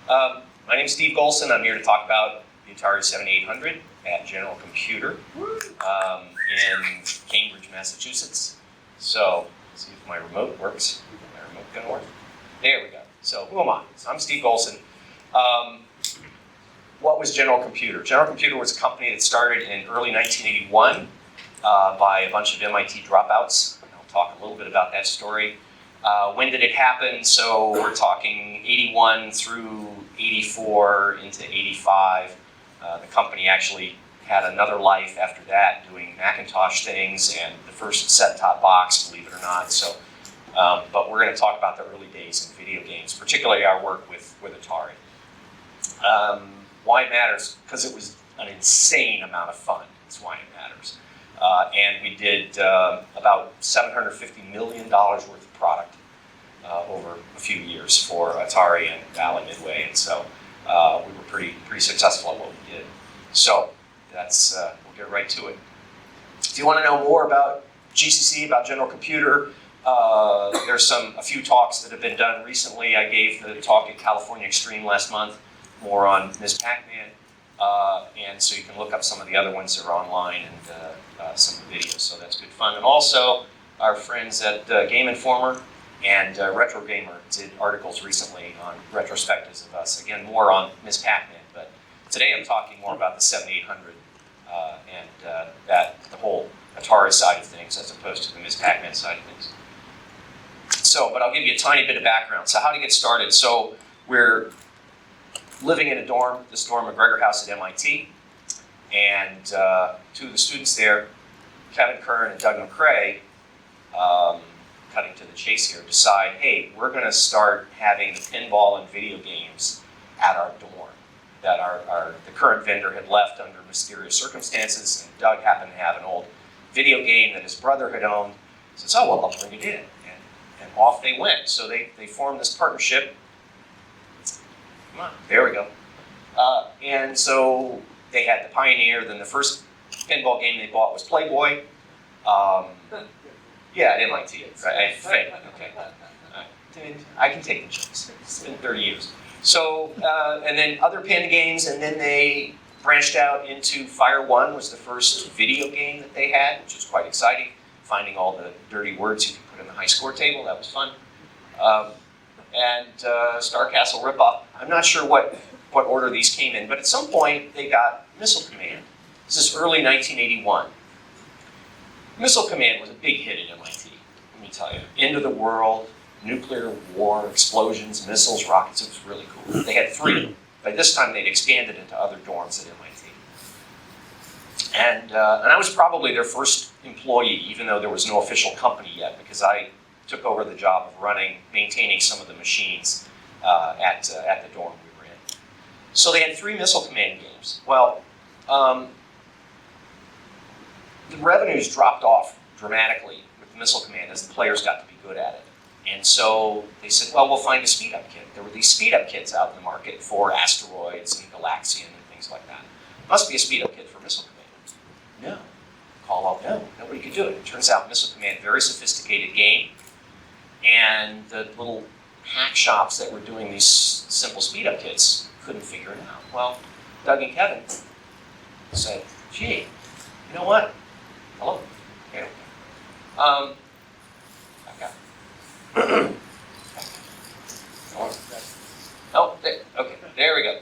My name is Steve Golson. I'm here to talk about the Atari 7800 at General Computer in Cambridge, Massachusetts. So, let's see if my remote works. Is my remote going to work? There we go. So, who am I? So I'm Steve Golson. What was General Computer? General Computer was a company that started in early 1981 by a bunch of MIT dropouts. I'll talk a little bit about that story. When did it happen? So we're talking 81 through 84 into 85. The company actually had another life after that, doing Macintosh things and the first set-top box, believe it or not. So, but we're going to talk about the early days in video games, particularly our work with Atari. Why it matters? Because it was an insane amount of fun. That's why it matters. And we did about $750 million worth of product over a few years for Atari and Valley Midway, and so we were pretty successful at what we did. So that's we'll get right to it. If you want to know more about GCC, about General Computer, there's a few talks that have been done recently. I gave the talk at California Extreme last month, more on Ms. Pac-Man, and so you can look up some of the other ones that are online and some of the videos, so that's good fun. And also, our friends at Game Informer and Retro Gamer did articles recently on retrospectives of us. Again, more on Ms. Pac-Man, but today I'm talking more about the 7800 and the whole Atari side of things as opposed to the Ms. Pac-Man side of things. So, but I'll give you a tiny bit of background. So how to get started. So we're living in a dorm, this dorm McGregor House at MIT, and two of the students there, Kevin Kern and Doug McCrae, cutting to the chase here, decide, hey, we're going to start having the pinball and video games at our dorm that the current vendor had left under mysterious circumstances, and Doug happened to have an old video game that his brother had owned. He says, oh, well, I'll bring it in. And off they went. So they formed this partnership. Come on, there we go. And so they had the Pioneer, then the first pinball game they bought was Playboy. Yeah, at MIT, I think. Okay. I can take the jokes. It's been 30 years. So, and then other pin games, and then they branched out into Fire One was the first video game that they had, which was quite exciting. Finding all the dirty words you could put in the high score table, that was fun. And Star Castle ripoff. I'm not sure what order these came in, but at some point they got Missile Command. This is early 1981. Missile Command was a big hit at MIT, let me tell you. End of the world, nuclear war, explosions, missiles, rockets, it was really cool. They had 3 of them. By this time they'd expanded into other dorms at MIT. And I was probably their first employee, even though there was no official company yet, because I took over the job of maintaining some of the machines at the dorm we were in. So they had 3 Missile Command games. Well, the revenues dropped off dramatically with Missile Command as the players got to be good at it. And so they said, well, we'll find a speed-up kit. There were these speed-up kits out in the market for Asteroids and Galaxian and things like that. Must be a speed-up kit for Missile Command. No. Call out, no, nobody could do it. It turns out Missile Command, very sophisticated game, and the little hack shops that were doing these simple speed-up kits couldn't figure it out. Well, Doug and Kevin said, gee, you know what? Hello? Here we go. Back up. Oh, okay, there we go.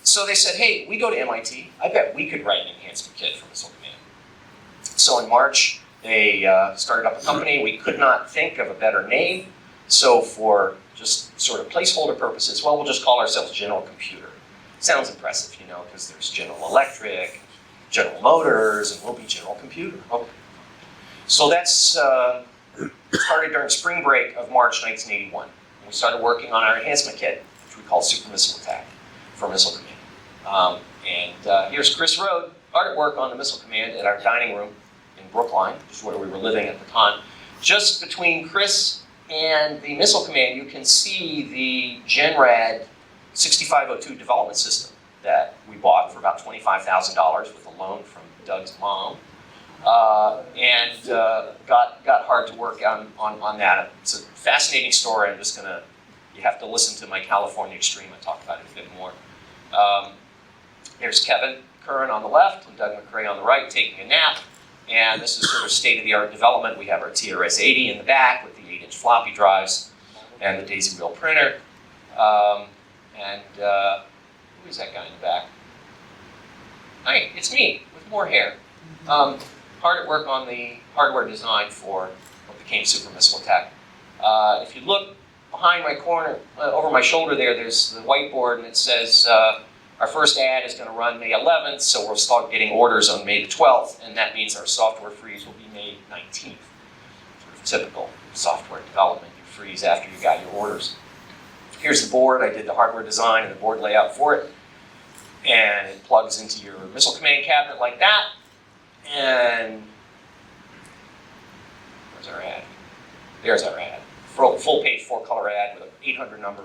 So they said, hey, we go to MIT. I bet we could write an enhancement kit for Missile Command. So in March, they started up a company. We could not think of a better name. So for just sort of placeholder purposes, well, we'll just call ourselves General Computer. Sounds impressive, you know, because there's General Electric, General Motors, and we'll be General Computer. Okay. So that's started during spring break of March 1981. And we started working on our enhancement kit, which we call Super Missile Attack for Missile Command. Here's Chris Rode, artwork on the Missile Command at our dining room in Brookline, which is where we were living at the time. Just between Chris and the Missile Command, you can see the GenRad 6502 development system that we bought for about $25,000 with a loan from Doug's mom. Got hard to work on that. It's a fascinating story. I'm just going to You have to listen to my California Extreme. I talk about it a bit more. There's Kevin Curran on the left and Doug McRae on the right taking a nap. And this is sort of state-of-the-art development. We have our TRS-80 in the back with the 8-inch floppy drives and the daisy wheel printer. Who is that guy in the back? Hi, it's me with more hair. Hard at work on the hardware design for what became Super Missile Attack. If you look behind my corner, over my shoulder there, there's the whiteboard, and it says our first ad is going to run May 11th, so we'll start getting orders on May the 12th, and that means our software freeze will be May 19th. Sort of typical software development. You freeze after you got your orders. Here's the board. I did the hardware design and the board layout for it. And it plugs into your missile command cabinet like that. And where's our ad? There's our ad. Full page 4-color ad with an 800 number.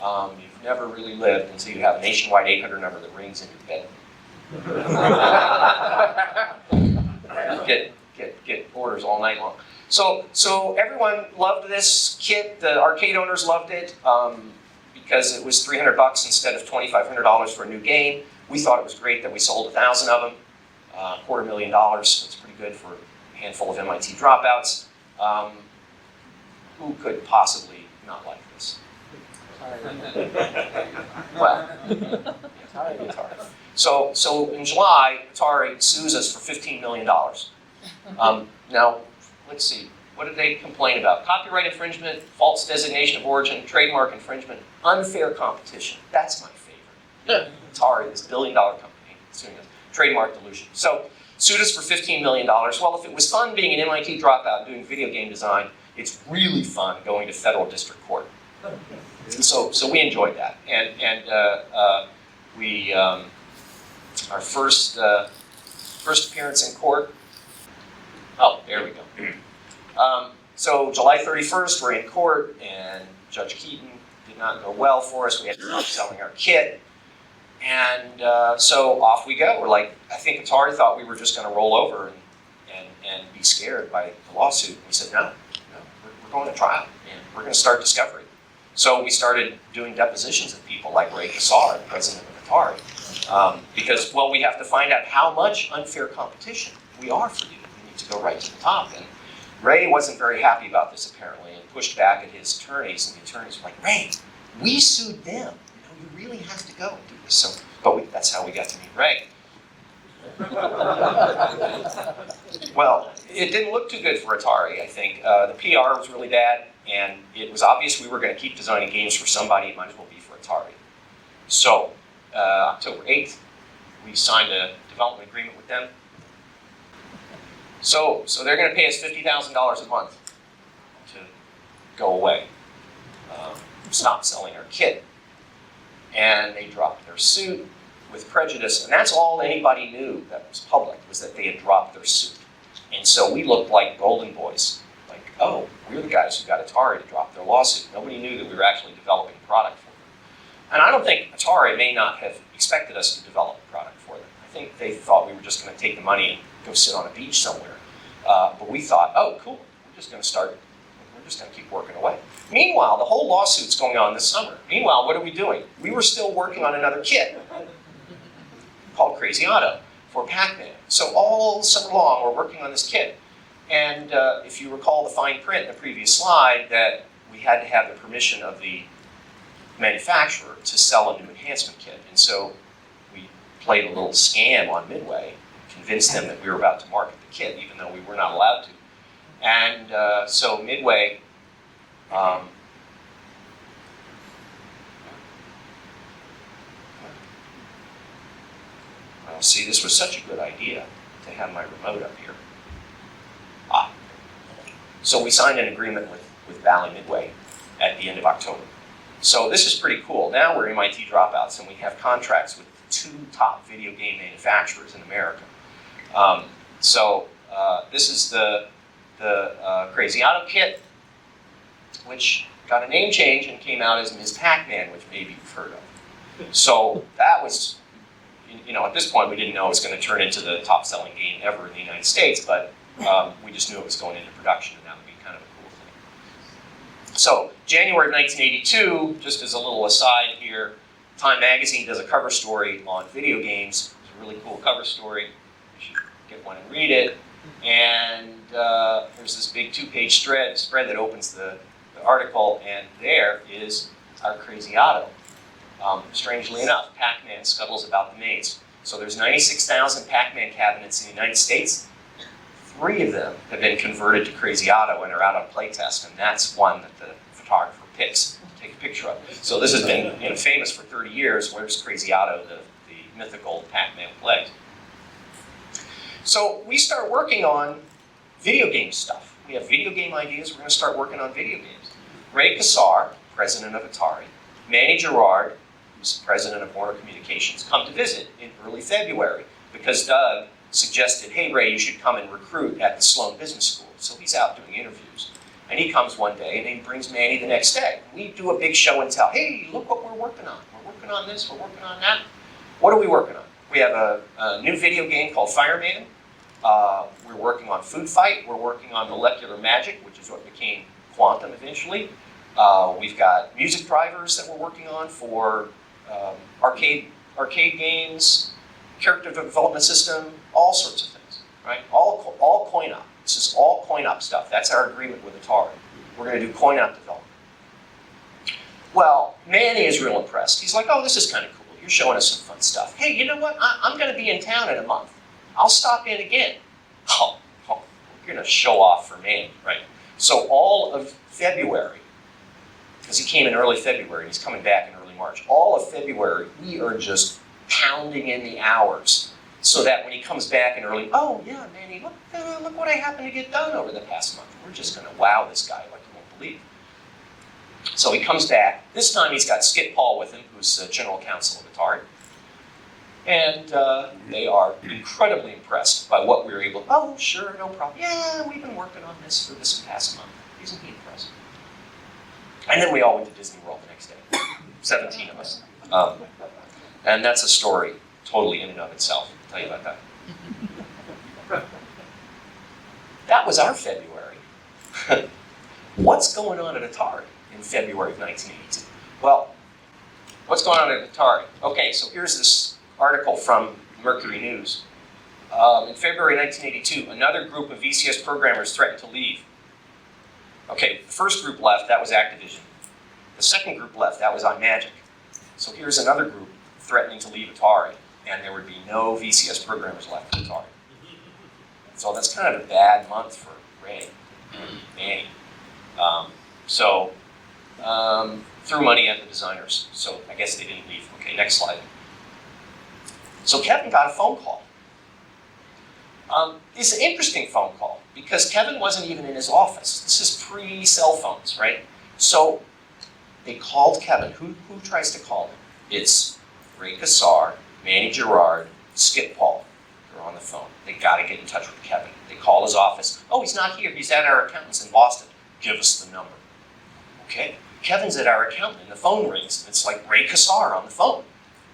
You've never really lived until you have a nationwide 800 number that rings in your bed. Get orders all night long. So everyone loved this kit. The arcade owners loved it because it was $300 instead of $2,500 for a new game. We thought it was great that we sold 1,000 of them, $250,000. That's pretty good for a handful of MIT dropouts. Who could possibly not like this? Well, Atari. So in July, Atari sues us for $15 million. Now, let's see. What did they complain about? Copyright infringement, false designation of origin, trademark infringement, unfair competition. That's my favorite. Atari, this billion-dollar company, suing us. Trademark dilution. So, sued us for $15 million. Well, if it was fun being an MIT dropout doing video game design, it's really fun going to federal district court. So we enjoyed that, and our first appearance in court. Oh, there we go. So July 31st, we're in court, and Judge Keaton did not go well for us. We had to stop selling our kit, and so off we go. We're like, I think Atari thought we were just going to roll over and be scared by the lawsuit. And we said, no, we're going to trial, and we're going to start discovery. So we started doing depositions of people like Ray Kassar, the president of Atari, because, well, we have to find out how much unfair competition we are for you. We need to go right to the top. And Ray wasn't very happy about this, apparently, and pushed back at his attorneys, and the attorneys were like, Ray, we sued them. You really have to go and do this. So, but that's how we got to meet Ray. Well, it didn't look too good for Atari, I think. The PR was really bad, and it was obvious we were going to keep designing games for somebody. It might as well be for Atari. So, October 8th, we signed a development agreement with them. So they're going to pay us $50,000 a month to go away, stop selling our kit. And they dropped their suit with prejudice, and that's all anybody knew that was public, was that they had dropped their suit. And so we looked like golden boys, like, oh, we're the guys who got Atari to drop their lawsuit. Nobody knew that we were actually developing a product for them. And I don't think Atari may not have expected us to develop a product for them. I think they thought we were just going to take the money and go sit on a beach somewhere. But we thought, oh, cool, we're just going to keep working away. Meanwhile, the whole lawsuit's going on this summer. Meanwhile, what are we doing? We were still working on another kit called Crazy Otto for Pac-Man. So all summer long, we're working on this kit. And if you recall the fine print in the previous slide, that we had to have the permission of the manufacturer to sell a new enhancement kit. And so we played a little scam on Midway, convinced them that we were about to market the kit, even though we were not allowed to. And so Midway, see, this was such a good idea to have my remote up here. So we signed an agreement with Valley Midway at the end of October. So this is pretty cool. Now we're MIT dropouts, and we have contracts with the 2 top video game manufacturers in America. This is the Crazy Otto kit, which got a name change and came out as Ms. Pac-Man, which maybe you've heard of. So that was, at this point we didn't know it was going to turn into the top-selling game ever in the United States, but we just knew it was going into production, and that would be kind of a cool thing. So, January of 1982, just as a little aside here, Time Magazine does a cover story on video games. It's a really cool cover story. You should get one and read it. And there's this big 2-page spread that opens the article, and there is our Crazy Otto. Strangely enough, Pac-Man scuttles about the maze. So there's 96,000 Pac-Man cabinets in the United States. 3 of them have been converted to Crazy Otto and are out on playtest, and that's one that the photographer picks to take a picture of. So this has been famous for 30 years. Where's Crazy Otto, the mythical Pac-Man plague? So we start working on video game stuff. We have video game ideas. We're going to start working on video games. Ray Kassar, president of Atari, Manny Gerard, who's president of Warner Communications, come to visit in early February because Doug suggested, hey Ray, you should come and recruit at the Sloan Business School. So he's out doing interviews. And he comes one day and he brings Manny the next day. We do a big show and tell, hey, look what we're working on. We're working on this, we're working on that. What are we working on? We have a new video game called Fireman. We're working on Food Fight. We're working on Molecular Magic, which is what became Quantum eventually. We've got music drivers that we're working on for arcade games, character development system, all sorts of things, right? All coinop. This is all coinop stuff. That's our agreement with Atari. We're going to do coinop development. Well, Manny is real impressed. He's like, oh, this is kind of cool. You're showing us some fun stuff. Hey, you know what? I'm going to be in town in a month. I'll stop in again. Oh, you're going to show off for Manny, right? So all of February, because he came in early February, and he's coming back in early March, all of February, we are just pounding in the hours so that when he comes back in early, oh yeah, Manny, look what I happened to get done over the past month. We're just going to wow this guy like you won't believe. So he comes back. This time he's got Skip Paul with him, who's general counsel of Atari. And they are incredibly impressed by what we were able to, oh, sure, no problem. Yeah, we've been working on this for this past month. Isn't he impressed? And then we all went to Disney World the next day, 17 of us. And that's a story totally in and of itself. I'll tell you about that. That was our February. What's going on at Atari in February of 1982? Well, what's going on at Atari? Okay, so here's this article from Mercury News. In February 1982, another group of VCS programmers threatened to leave. Okay, the first group left, that was Activision. The second group left, that was iMagic. So here's another group threatening to leave Atari, and there would be no VCS programmers left at Atari. So that's kind of a bad month for Ray and Manny. Threw money at the designers, so I guess they didn't leave. Okay, next slide. So Kevin got a phone call. It's an interesting phone call because Kevin wasn't even in his office. This is pre-cell phones, right? So they called Kevin. Who tries to call him? It's Ray Kassar, Manny Gerard, Skip Paul. They're on the phone. They got to get in touch with Kevin. They call his office. Oh, he's not here. He's at our accountant's in Boston. Give us the number. Okay. Kevin's at our accountant, and the phone rings. And it's like Ray Kassar on the phone.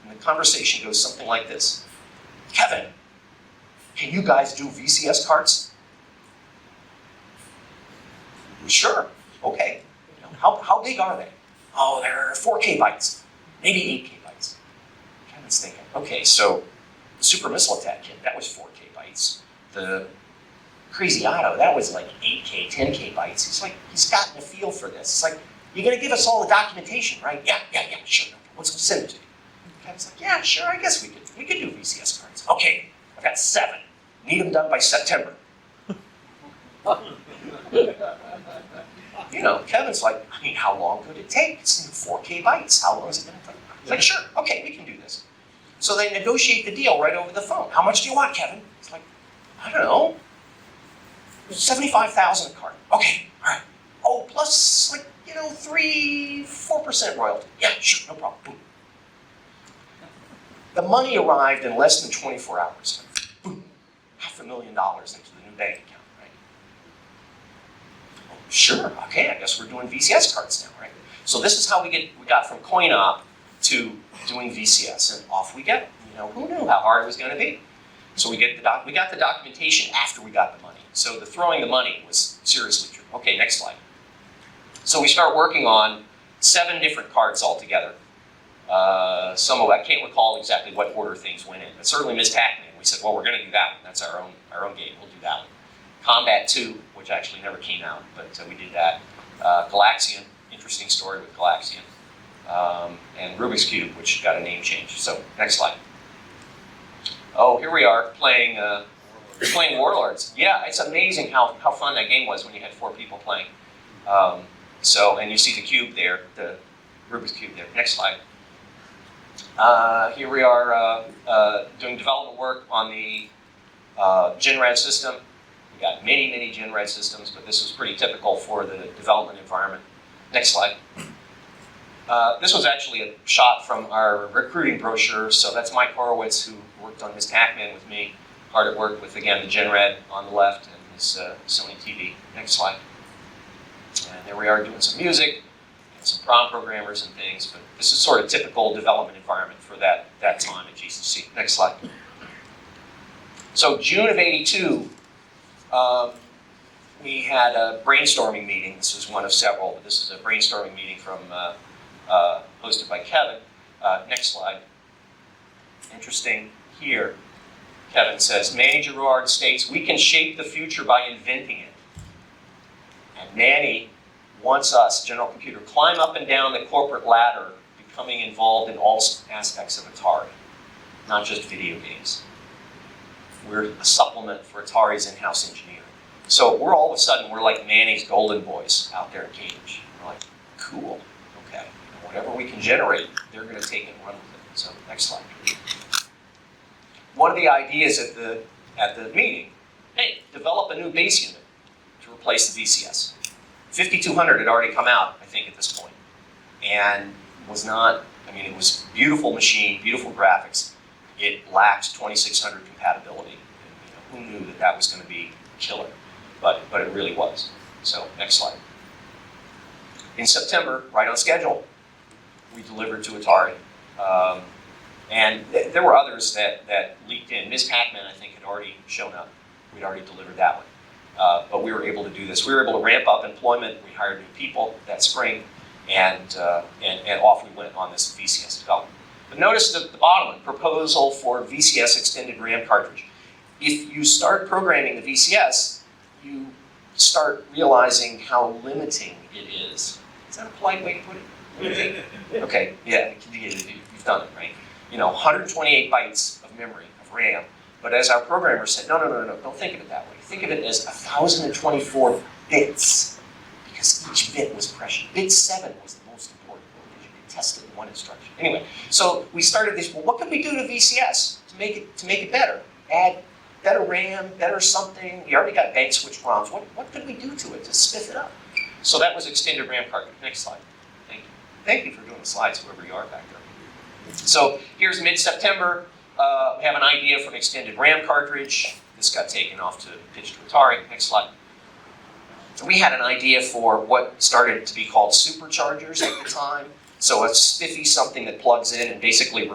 And the conversation goes something like this. Kevin, can you guys do VCS carts? Sure. Okay. How big are they? Oh, they're 4K bytes. Maybe 8K bytes. Kevin's thinking, okay, so the Super Missile Attack kit, that was 4K bytes. The Crazy Otto, that was like 8K, 10K bytes. He's gotten a feel for this. It's like, you're going to give us all the documentation, right? Yeah, sure. Let's send it to you. Kevin's like, yeah, sure, I guess we could do VCS cards. Okay, I've got 7. Need them done by September. Kevin's like, how long could it take? It's 4K bytes. How long is it going to take? He's like, sure, okay, we can do this. So they negotiate the deal right over the phone. How much do you want, Kevin? It's like, I don't know, $75,000 a card. Okay, all right. Oh, plus 3-4% royalty. Yeah, sure, no problem. Boom. The money arrived in less than 24 hours. Boom, $500,000 into the new bank account, right? Oh, sure, okay, I guess we're doing VCS cards now, right? So this is how we got from coinop to doing VCS, and off we get. Who knew how hard it was going to be? So we got the documentation after we got the money. So the throwing the money was seriously true. Okay, next slide. So we start working on 7 different cards altogether. Some of I can't recall exactly what order things went in, but certainly Ms. Pac-Man. We said, well, we're going to do that one. That's our own game. We'll do that one. Combat 2, which actually never came out, but we did that. Galaxian, interesting story with Galaxian. And Rubik's Cube, which got a name change. So next slide. Oh, here we are playing Warlords. Yeah, it's amazing how fun that game was when you had 4 people playing. And you see the cube there, the Rubik's Cube there. Next slide. Here we are doing development work on the GenRad system. We got many GenRad systems, but this was pretty typical for the development environment. Next slide. This was actually a shot from our recruiting brochure. So that's Mike Horowitz, who worked on his Pac-Man with me, hard at work with, again, the GenRad on the left and his Sony TV. Next slide. And there we are doing some music and some prom programmers and things, but this is sort of typical development environment for that time at GCC. Next slide. So June of '82, we had a brainstorming meeting. This was one of several, but this is a brainstorming meeting from hosted by Kevin. Next slide. Interesting here. Kevin says, Manny Girard states, we can shape the future by inventing it. And Manny wants us, General Computer, climb up and down the corporate ladder, becoming involved in all aspects of Atari, not just video games. We're a supplement for Atari's in-house engineering. So we're all of a sudden, we're like Manny's golden boys out there in Cambridge. We're like, cool, okay. And whatever we can generate, they're going to take it and run with it. So next slide. One of the ideas at the meeting, hey, develop a new base unit to replace the VCS. 5200 had already come out, I think, at this point, and was not, I mean, it was a beautiful machine, beautiful graphics. It lacked 2600 compatibility. And, who knew that was going to be killer? But it really was. So, next slide. In September, right on schedule, we delivered to Atari. And there were others that leaked in. Ms. Pac-Man, I think, had already shown up. We'd already delivered that one. But we were able to do this. We were able to ramp up employment. We hired new people that spring, and off we went on this VCS development. But notice at the bottom, proposal for VCS extended RAM cartridge. If you start programming the VCS, you start realizing how limiting it is. Is that a polite way to put it? Limiting? Okay, yeah, you've done it, right? 128 bytes of memory, of RAM. But as our programmer said, no, don't think of it that way. Think of it as 1,024 bits, because each bit was precious. Bit 7 was the most important, because you could test it in one instruction. Anyway, so we started this, well, what can we do to VCS to make it better? Add better RAM, better something. We already got bank switch ROMs. What could we do to it to spiff it up? So that was extended RAM cartridge. Next slide. Thank you. Thank you for doing the slides, whoever you are back there. So here's mid-September. We have an idea for an extended RAM cartridge. This got taken off to pitch to Atari. Next slide. We had an idea for what started to be called superchargers at the time. So a spiffy something that plugs in and basically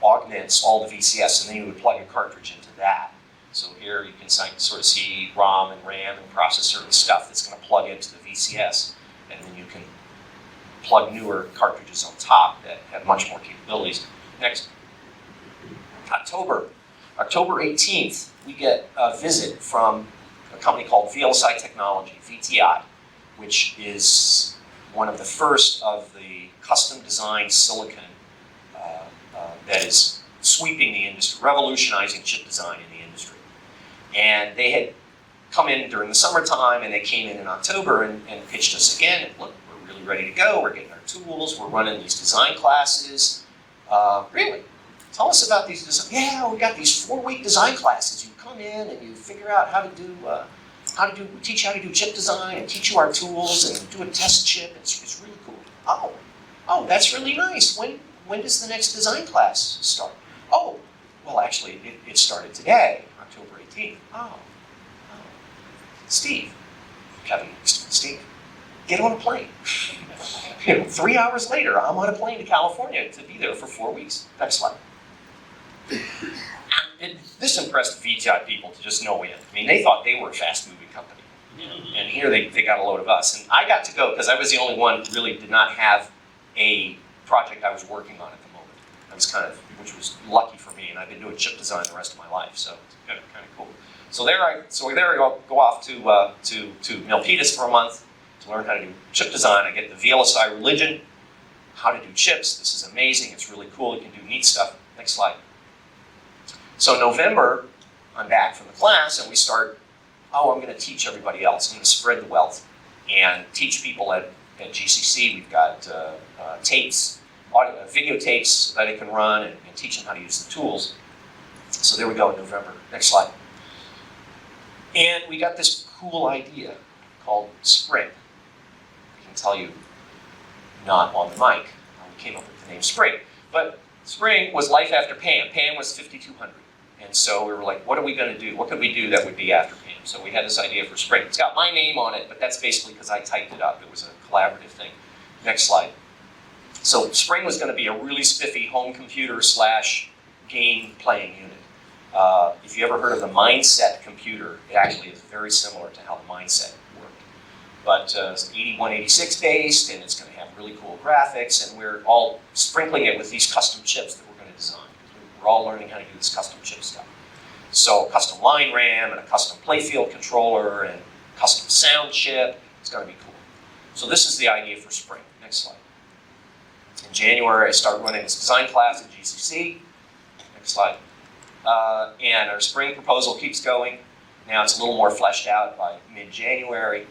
augments all the VCS, and then you would plug a cartridge into that. So here you can sort of see ROM and RAM and processor and stuff that's going to plug into the VCS, and then you can plug newer cartridges on top that have much more capabilities. Next. October 18th, we get a visit from a company called VLSI Technology, VTI, which is one of the first of the custom designed silicon that is sweeping the industry, revolutionizing chip design in the industry. And they had come in during the summertime, and they came in October and pitched us again. And look, we're really ready to go. We're getting our tools. We're running these design classes. Really? Tell us about these design. Yeah, we got these 4-week design classes. You come in and you figure out how to do, teach you how to do chip design and teach you our tools and do a test chip. It's really cool. Oh, that's really nice. When does the next design class start? Oh, well, actually, it started today, October 18th. Oh. Steve, Kevin, Steve, get on a plane. 3 hours later, I'm on a plane to California to be there for 4 weeks. Next slide. This impressed VTI people to just no end. I mean, they thought they were a fast-moving company. And here they got a load of us. And I got to go because I was the only one who really did not have a project I was working on at the moment. I was which was lucky for me, and I've been doing chip design the rest of my life, so it's kind of cool. So there I go off to Milpitas for a month to learn how to do chip design. I get the VLSI religion, how to do chips. This is amazing. It's really cool. You can do neat stuff. Next slide. So November, I'm back from the class, and we start, I'm going to teach everybody else. I'm going to spread the wealth and teach people at GCC. We've got tapes, videotapes that they can run and teach them how to use the tools. So there we go in November. Next slide. And we got this cool idea called Spring. I can tell you, not on the mic, how we came up with the name Spring. But Spring was life after Pam. Pam was 5200. And so we were like, what are we going to do? What could we do that would be after Pam? So we had this idea for Spring. It's got my name on it, but that's basically because I typed it up. It was a collaborative thing. Next slide. So Spring was going to be a really spiffy home computer / game playing unit. If you ever heard of the Mindset computer, it actually is very similar to how the Mindset worked. But it's 8186 based, and it's going to have really cool graphics, and we're all sprinkling it with these custom chips that we're going to design. We're all learning how to do this custom chip stuff. So custom line RAM, and a custom playfield controller, and custom sound chip. It's going to be cool. So this is the idea for Spring. Next slide. In January, I start running this design class at GCC. Next slide. And our Spring proposal keeps going. Now it's a little more fleshed out by mid-January.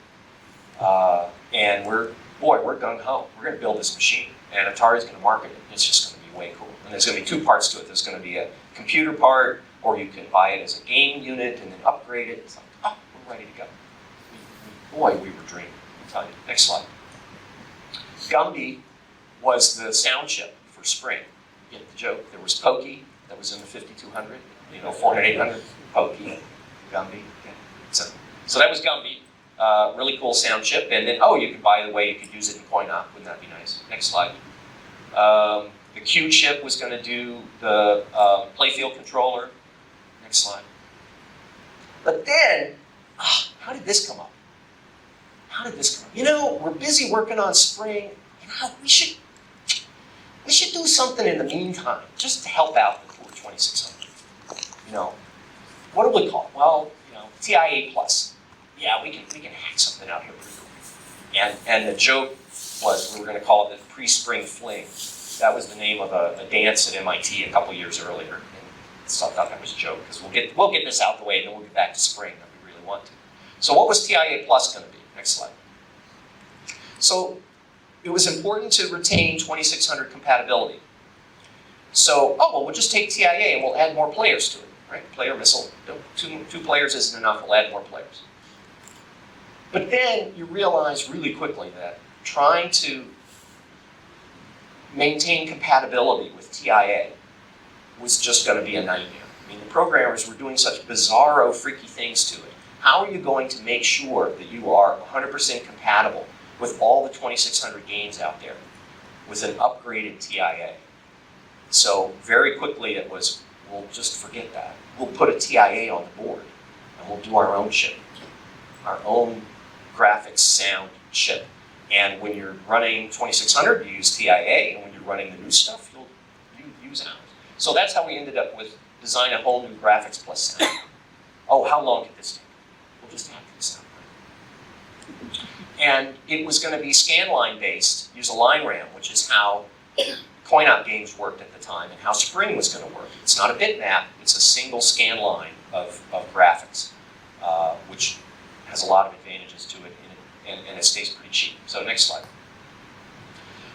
And we're gung-ho. We're going to build this machine. And Atari's going to market it. It's just going to be way cool. And there's going to be two parts to it. There's going to be a computer part, or you can buy it as a game unit and then upgrade it. It's like, we're ready to go. Boy, we were dreaming. I'll tell you. Next slide. Gumby was the sound chip for Spring. You get the joke. There was Pokey that was in the 5200, 400, 800, Pokey, Gumby. Yeah. So that was Gumby. Really cool sound chip. And then, you could, by the way, you could use it in coinop. Wouldn't that be nice? Next slide. The Q chip was going to do the playfield controller. Next slide. But then, how did this come up? We're busy working on Spring. We should do something in the meantime, just to help out the poor 2600. What do we call it? Well, TIA plus. Yeah, we can hack something out here pretty quick. And the joke was we were going to call it the pre-Spring Fling. That was the name of a dance at MIT a couple years earlier. And so I thought that was a joke, because we'll get this out the way, and then we'll get back to Spring that we really want to. So what was TIA plus going to be? Next slide. So it was important to retain 2600 compatibility. So, we'll just take TIA and we'll add more players to it, right? Player missile. Two players isn't enough, we'll add more players. But then you realize really quickly that trying to maintain compatibility with TIA was just going to be a nightmare. I mean, the programmers were doing such bizarro, freaky things to it. How are you going to make sure that you are 100% compatible with all the 2600 games out there with an upgraded TIA? So very quickly it was, we'll just forget that. We'll put a TIA on the board, and we'll do our own chip, our own graphics sound chip. And when you're running 2600, you use TIA, and when you're running the new stuff, you use ours. So that's how we ended up with design a whole new graphics plus sound. How long could this take? We'll just hack this out. And it was going to be scanline based, use a line RAM, which is how coinop games worked at the time, and how Spring was going to work. It's not a bitmap, it's a single scan line of graphics, which has a lot of advantages to it, and it stays pretty cheap. So next slide.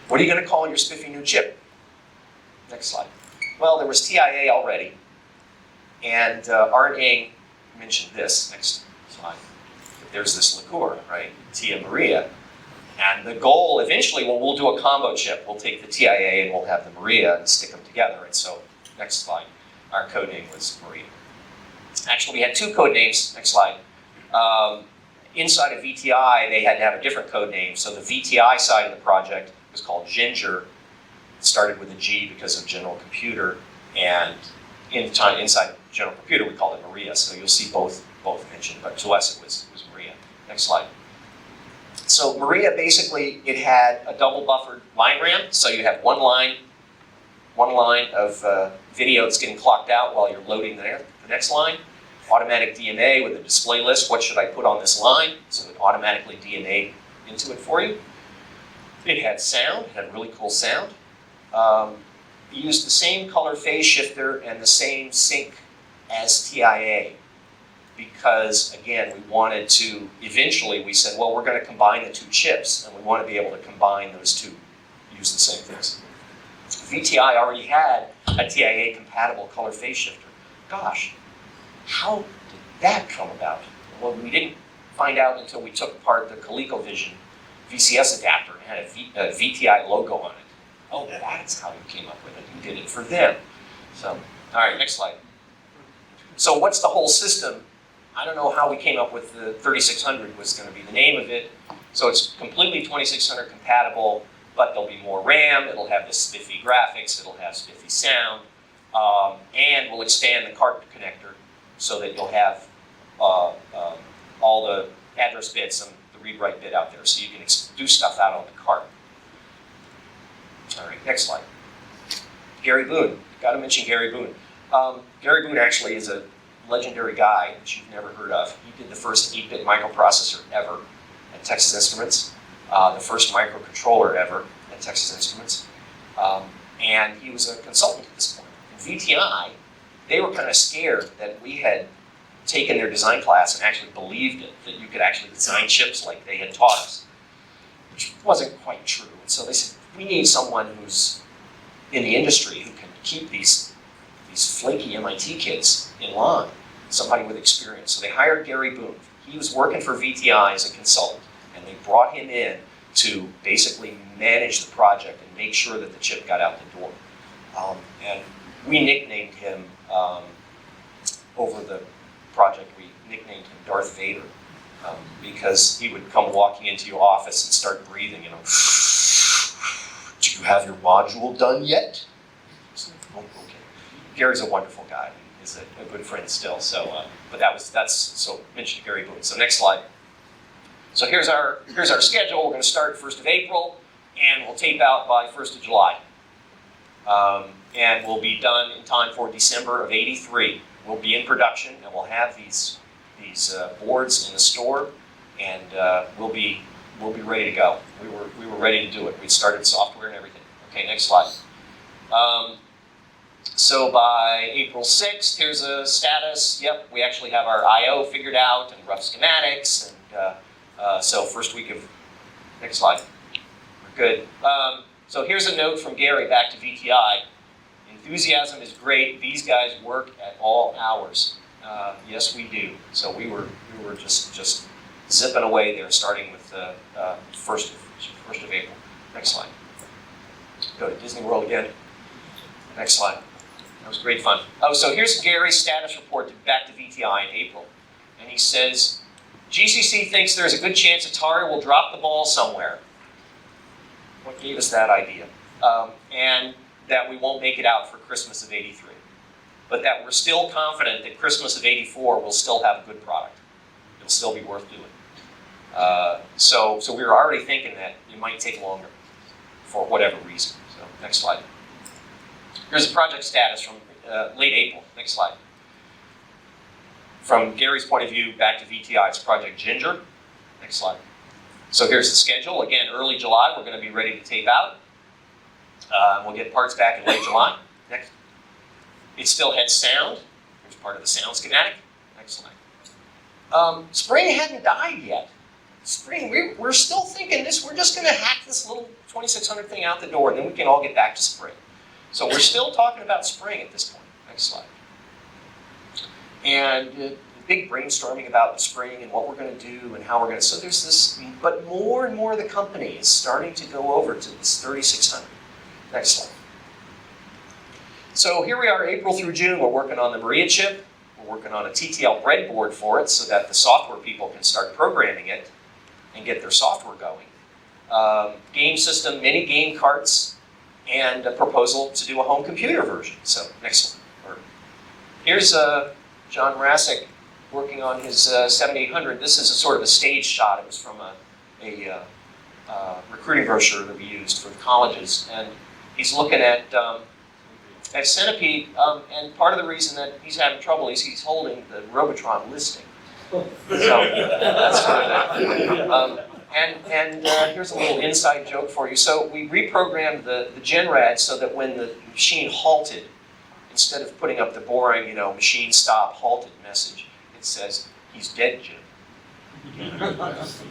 What are you going to call your spiffy new chip? Next slide. Well, there was TIA already, and Art Ing mentioned this. Next slide. There's this liqueur, right? Tia Maria. And the goal eventually, we'll do a combo chip. We'll take the TIA and we'll have the Maria and stick them together. And so, next slide, our code name was Maria. Actually, we had two code names. Next slide. Inside of VTI, they had to have a different code name. So the VTI side of the project was called Ginger. It started with a G because of General Computer. And inside General Computer, we called it Maria. So you'll see both mentioned, but to us it was Maria. Next slide. So Maria, basically, it had a double buffered line RAM, so you have one line of video that's getting clocked out while you're loading the next line. Automatic DMA with a display list, what should I put on this line? So it automatically DMA into it for you. It had sound, it had really cool sound. It used the same color phase shifter and the same sync as TIA because, again, we wanted to, eventually we said, well, we're going to combine the two chips and we want to be able to combine those two, use the same things. VTI already had a TIA compatible color phase shifter. Gosh, how did that come about? Well, we didn't find out until we took apart the ColecoVision VCS adapter and had a VTI logo on it. Oh, that's how you came up with it. You did it for them. So, all right, next slide. So what's the whole system? I don't know how we came up with the 3600 was going to be the name of it. So it's completely 2600 compatible, but there'll be more RAM. It'll have the spiffy graphics. It'll have spiffy sound. And we'll expand the cart connector so that you'll have all the address bits and the read-write bit out there so you can do stuff out on the cart. All right, next slide. Gary Boone. Got to mention Gary Boone. Gary Boone actually is a legendary guy that you've never heard of. He did the first 8-bit microprocessor ever at Texas Instruments, the first microcontroller ever at Texas Instruments, and he was a consultant at this point. In VTI, they were kind of scared that we had taken their design class and actually believed it, that you could actually design chips like they had taught us, which wasn't quite true. And so they said, we need someone who's in the industry who can keep these flaky MIT kids in line, somebody with experience. So they hired Gary Boone. He was working for VTI as a consultant, and they brought him in to basically manage the project and make sure that the chip got out the door. And we nicknamed him, over the project, we nicknamed him Darth Vader, because he would come walking into your office and start breathing, you know, do you have your module done yet? Oh, okay. Gary's a wonderful guy. He's a good friend still. So, but that's mention Gary Boone. So next slide. So here's our schedule. We're going to start 1st of April, and we'll tape out by 1st of July, and we'll be done in time for December of '83. We'll be in production, and we'll have these boards in the store, and we'll be ready to go. We were ready to do it. We'd started software and everything. Okay, next slide. So by April 6th, here's a status. Yep, we actually have our I/O figured out and rough schematics, and so first week of next slide. We're good. So here's a note from Gary back to VTI. Enthusiasm is great. These guys work at all hours. Yes, we do. So we were just zipping away there, starting with the 1st of April. Next slide. Go to Disney World again. Next slide. That was great fun. Oh, so here's Gary's status report back to VTI in April. And he says, GCC thinks there's a good chance Atari will drop the ball somewhere. What gave us that idea? And that we won't make it out for Christmas of '83. But that we're still confident that Christmas of '84 will still have a good product. It'll still be worth doing. So we were already thinking that it might take longer for whatever reason. So next slide. Here's the project status from late April. Next slide. From Gary's point of view, back to VTI, it's Project Ginger. Next slide. So here's the schedule. Again, early July, we're going to be ready to tape out. We'll get parts back in late July. Next. It still had sound. Here's part of the sound schematic. Next slide. Spring hadn't died yet. Spring, we're still thinking this. We're just going to hack this little 2600 thing out the door, and then we can all get back to spring. So we're still talking about spring at this point. Next slide. And big brainstorming about the spring and what we're going to do and how we're going to. So there's this, but more and more of the company is starting to go over to this 3600. Next slide. So here we are, April through June. We're working on the Maria chip. We're working on a TTL breadboard for it so that the software people can start programming it and get their software going. Game system, mini game carts, and a proposal to do a home computer version. So next one. Here's John Mrazek working on his 7800. This is a sort of a stage shot. It was from a recruiting brochure that we used for the colleges, and he's looking at Centipede, and part of the reason that he's having trouble is he's holding the Robotron listing. So that's sort of that. Here's a little inside joke for you. So we reprogrammed the Genrad so that when the machine halted, instead of putting up the boring, machine stop halted message, it says, "He's dead, Jim."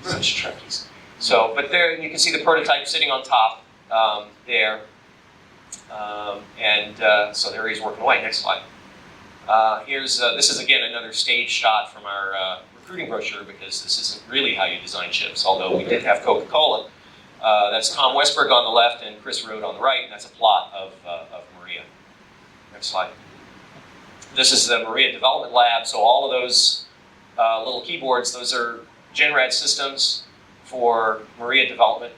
Such Trekkies. So, but there you can see the prototype sitting on top there. So there he's working away. Next slide. This is again another stage shot from our recruiting brochure, because this isn't really how you design chips, although we did have Coca-Cola. That's Tom Westberg on the left and Chris Rode on the right, and that's a plot of Maria. Next slide. This is the Maria Development Lab, so all of those little keyboards, those are Genrad systems for Maria development.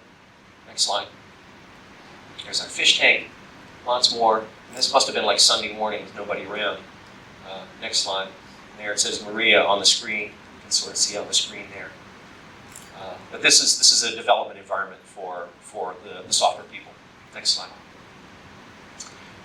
Next slide. There's our fish tank, lots more. And this must have been like Sunday morning with nobody around. Next slide. There it says Maria on the screen. You can sort of see on the screen there. But this is a development environment for the software people. Next slide.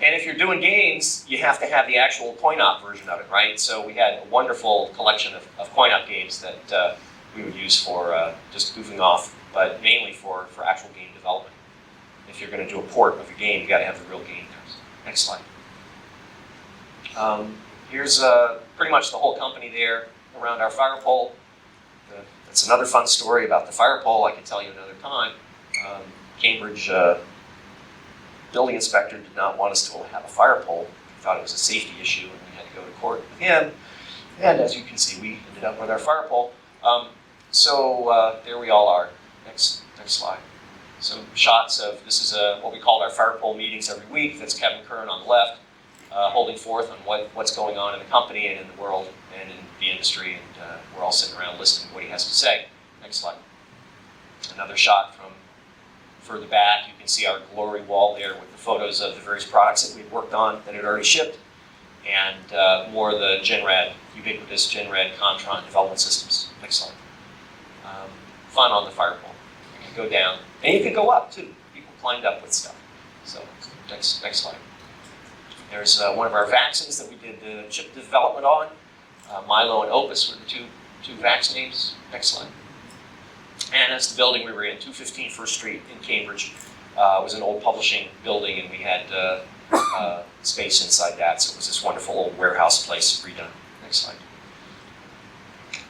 And if you're doing games, you have to have the actual coinop version of it, right? So we had a wonderful collection of coinop games that we would use for just goofing off, but mainly for actual game development. If you're going to do a port of a game, you got to have the real game there. Next slide. Here's pretty much the whole company there around our fire pole. That's another fun story about the fire pole. I could tell you another time. Cambridge building inspector did not want us to have a fire pole. He thought it was a safety issue, and we had to go to court with him. And as you can see, we ended up with our fire pole. There we all are. Next slide. Some shots of, this is what we called our fire pole meetings every week. That's Kevin Kern on the left, holding forth on what's going on in the company and in the world and in the industry, and we're all sitting around listening to what he has to say. Next slide. Another shot from further back. You can see our glory wall there with the photos of the various products that we'd worked on that had already shipped, and more of the Genrad, ubiquitous Genrad Contron development systems. Next slide. Fun on the fire pole. You can go down, and you can go up too. People climbed up with stuff. So next slide. There's one of our vaccines that we did the chip development on. Milo and Opus were the two VAX names. Next slide. And that's the building we were in, 215 First Street in Cambridge. It was an old publishing building, and we had space inside that, so it was this wonderful old warehouse place redone. Next slide.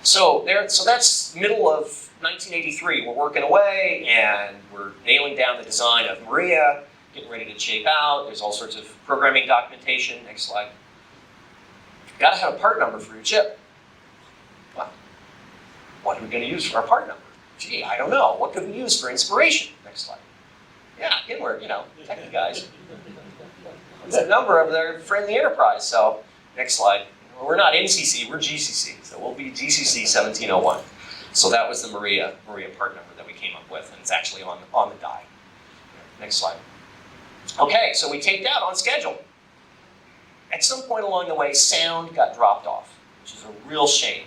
So that's middle of 1983. We're working away, and we're nailing down the design of Maria, getting ready to shape out. There's all sorts of programming documentation. Next slide. Got to have a part number for your chip. Well, what are we going to use for our part number? Gee, I don't know. What could we use for inspiration? Next slide. Yeah, again, we're, techie guys. What's that number over there? Friendly Enterprise. So, next slide. We're not NCC, we're GCC. So we'll be GCC 1701. So that was the Maria part number that we came up with, and it's actually on the die. Next slide. Okay, so we taped out on schedule. At some point along the way, sound got dropped off, which is a real shame.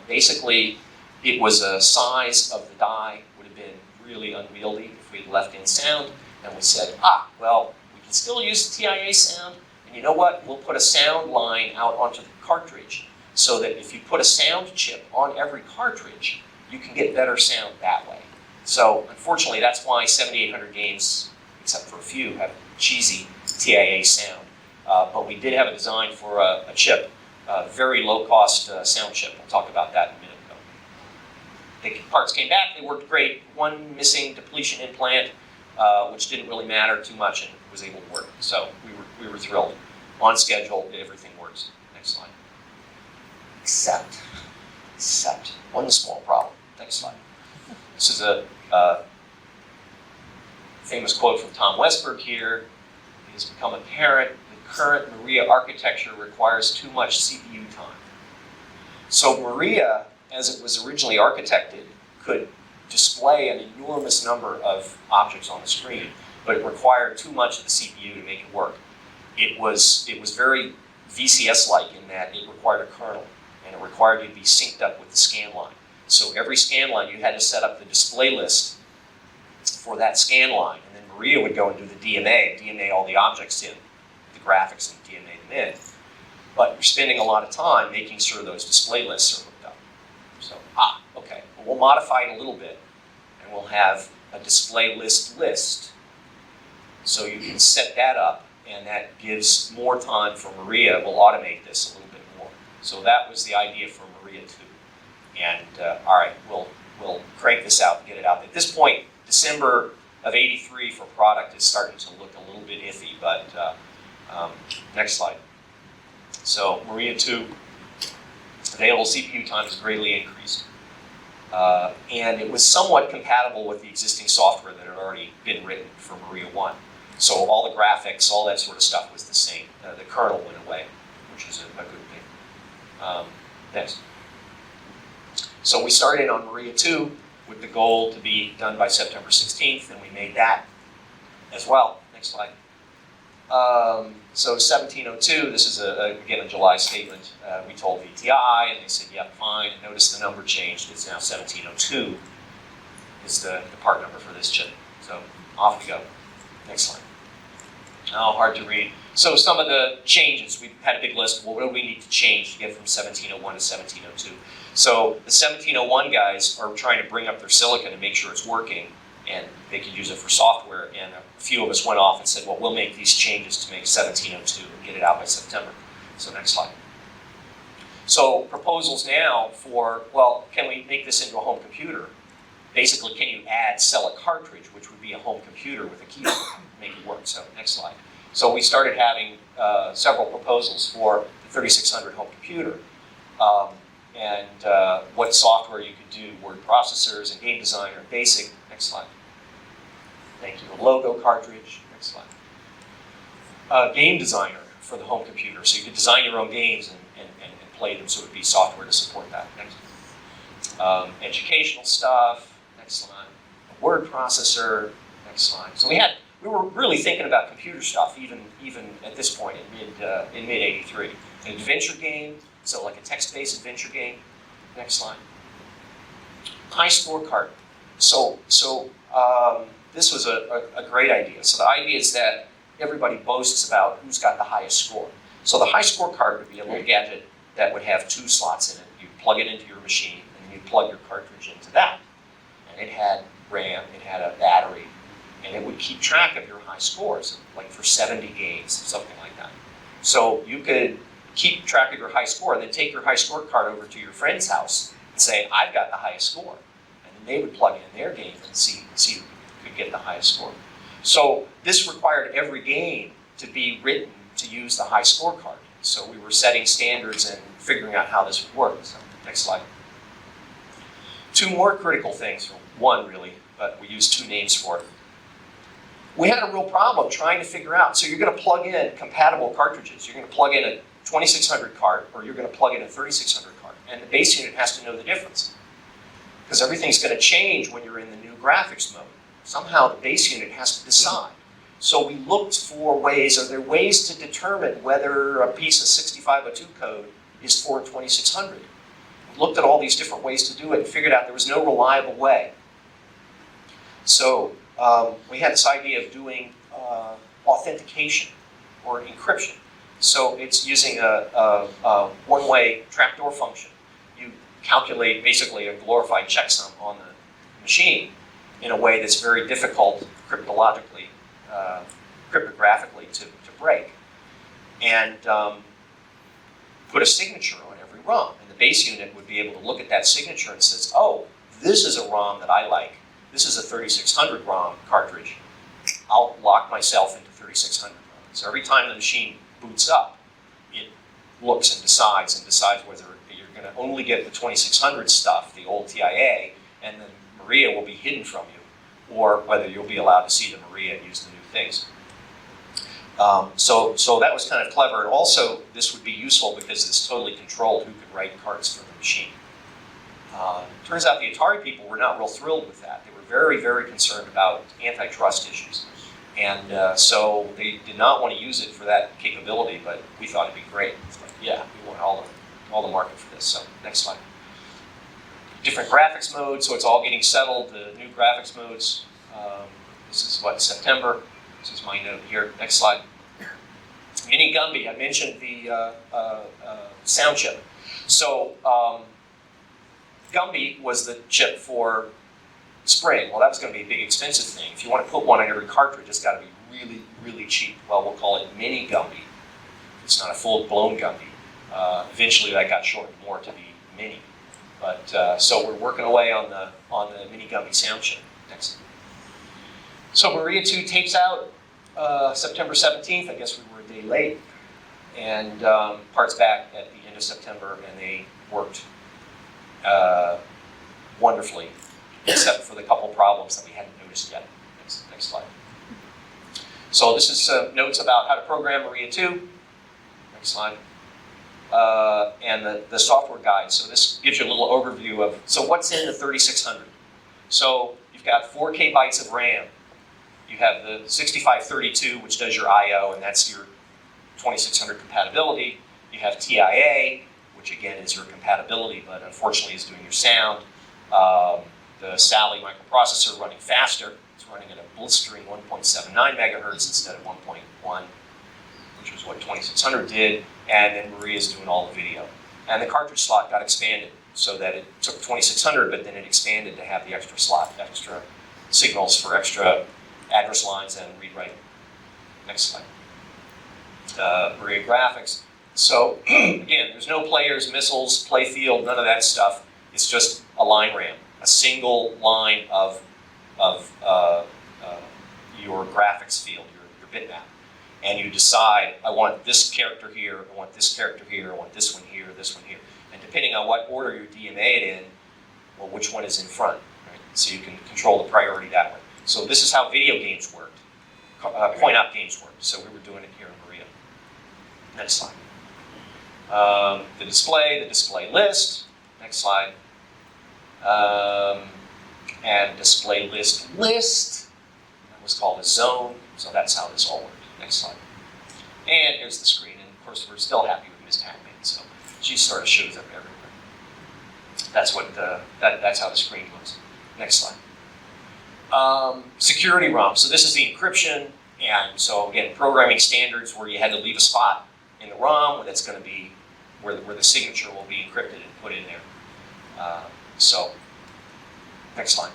Basically, it was a size of the die would have been really unwieldy if we had left in sound, and we said, well, we can still use the TIA sound, and you know what? We'll put a sound line out onto the cartridge so that if you put a sound chip on every cartridge, you can get better sound that way. So unfortunately, that's why 7800 games, except for a few, have cheesy TIA sound. But we did have a design for a chip, a very low-cost sound chip. We'll talk about that in a minute. The parts came back, they worked great. One missing depletion implant, which didn't really matter too much and was able to work. So we were thrilled. On schedule, everything works. Next slide. Except one small problem. Next slide. This is a famous quote from Tom Westberg here. It has become apparent the current Maria architecture requires too much CPU time. So Maria, as it was originally architected, could display an enormous number of objects on the screen, but it required too much of the CPU to make it work. It was very VCS-like in that it required a kernel, and it it required you to be synced up with the scan line. So every scan line, you had to set up the display list for that scan line, and then Maria would go and do the DMA all the objects in, the graphics, and DMA them in. But you're spending a lot of time making sure those display lists are hooked up. So, okay, well, we'll modify it a little bit, and we'll have a display list. So you can set that up, and that gives more time for Maria. We'll automate this a little bit more. So that was the idea for Maria 2. And all right, we'll crank this out and get it out. At this point, December of '83 for product is starting to look a little bit iffy, but next slide. So Maria 2, available CPU time has greatly increased. And it was somewhat compatible with the existing software that had already been written for Maria 1. So all the graphics, all that sort of stuff was the same. The kernel went away, which is a good thing. Next. So we started on Maria 2 with the goal to be done by September 16th, and we made that as well. Next slide. So 1702, this is, again, a July statement. We told VTI, and they said, yeah, fine. And notice the number changed. It's now 1702 is the part number for this chip. So off we go. Next slide. Oh, hard to read. So some of the changes, we had a big list. Well, what do we need to change to get from 1701 to 1702? So the 1701 guys are trying to bring up their silicon and make sure it's working, and they could use it for software. And a few of us went off and said, well, we'll make these changes to make 1702 and get it out by September. So next slide. So proposals now for, well, can we make this into a home computer? Basically, can you sell a cartridge, which would be a home computer with a keyboard, make it work? So next slide. So we started having several proposals for the 3600 home computer. And what software you could do, word processors and game designer, basic. Next slide. Thank you. A logo cartridge. Next slide. Game designer for the home computer. So you could design your own games and play them, so it would be software to support that. Next. Educational stuff. Next slide. A word processor. Next slide. So we were really thinking about computer stuff even at this point in mid '83. An adventure game. So like a text-based adventure game. Next slide. High scorecard. So this was a great idea. So the idea is that everybody boasts about who's got the highest score. So the high scorecard would be a little gadget that would have 2 slots in it. You plug it into your machine, and then you plug your cartridge into that. And it had RAM, it had a battery, and it would keep track of your high scores, like for 70 games, something like that. So you could keep track of your high score, and then take your high score card over to your friend's house and say, I've got the highest score. And then they would plug in their game and see who could get the highest score. So this required every game to be written to use the high score card. So we were setting standards and figuring out how this would work. So next slide. 2 more critical things, or 1 really, but we used 2 names for it. We had a real problem trying to figure out, so you're going to plug in compatible cartridges. You're going to plug in a 2600 card, or you're going to plug in a 3600 card. And the base unit has to know the difference, because everything's going to change when you're in the new graphics mode. Somehow the base unit has to decide. So we looked for ways, are there ways to determine whether a piece of 6502 code is for 2600? We looked at all these different ways to do it and figured out there was no reliable way. So we had this idea of doing authentication or encryption. So it's using a one-way trapdoor function. You calculate basically a glorified checksum on the machine in a way that's very difficult cryptographically to break. And put a signature on every ROM. And the base unit would be able to look at that signature and says, oh, this is a ROM that I like. This is a 3600 ROM cartridge. I'll lock myself into 3600 ROM. So every time the machine boots up, it looks and decides whether you're going to only get the 2600 stuff, the old TIA, and then Maria will be hidden from you, or whether you'll be allowed to see the Maria and use the new things. So that was kind of clever, and also this would be useful because it's totally controlled who could write cards for the machine. Turns out the Atari people were not real thrilled with that. They were very, very concerned about antitrust issues. And so they did not want to use it for that capability, but we thought it'd be great. It's like, yeah, we want all of it. all the market for this. So next slide. Different graphics modes, so it's all getting settled. The new graphics modes. This is what, September. This is my note here. Next slide. Mini Gumby. I mentioned the sound chip. So Gumby was the chip for Spring. Well, that was going to be a big expensive thing. If you want to put one on every cartridge, it's got to be really, really cheap. Well, we'll call it Mini Gumby. It's not a full-blown Gumby. Eventually, that got shortened more to be Mini. But so we're working away on the Mini Gumby sound chip. Next. So Maria 2 tapes out September 17th. I guess we were a day late. And parts back at the end of September, and they worked wonderfully, except for the couple problems that we hadn't noticed yet. Next slide. So this is notes about how to program Maria 2. Next slide. And the software guide. So this gives you a little overview of, so what's in the 3600? So you've got 4K bytes of RAM. You have the 6532, which does your I/O, and that's your 2600 compatibility. You have TIA, which again is your compatibility, but unfortunately is doing your sound. The Sally microprocessor running faster. It's running at a blistering 1.79 megahertz instead of 1.1, which was what 2600 did. And then Maria's doing all the video. And the cartridge slot got expanded so that it took 2600, but then it expanded to have the extra slot, extra signals for extra address lines and read-write. Next slide. Maria graphics. So again, there's no players, missiles, play field, none of that stuff. It's just a line RAM, a single line of your graphics field, your bitmap. And you decide, I want this character here, I want this character here, I want this one here, this one here. And depending on what order you DMA it in, well, which one is in front, right? So you can control the priority that way. So this is how video games worked, coinop games worked. So we were doing it here in Maria. Next slide. The display list. Next slide. And display list. That was called a zone. So that's how this all worked. Next slide. And here's the screen. And of course, we're still happy with Miss Pac-Man. So she sort of shows up everywhere. That's what that's how the screen looks. Next slide. Security ROM. So this is the encryption. And so again, programming standards where you had to leave a spot in the ROM where that's going to be where the signature will be encrypted and put in there. So next slide.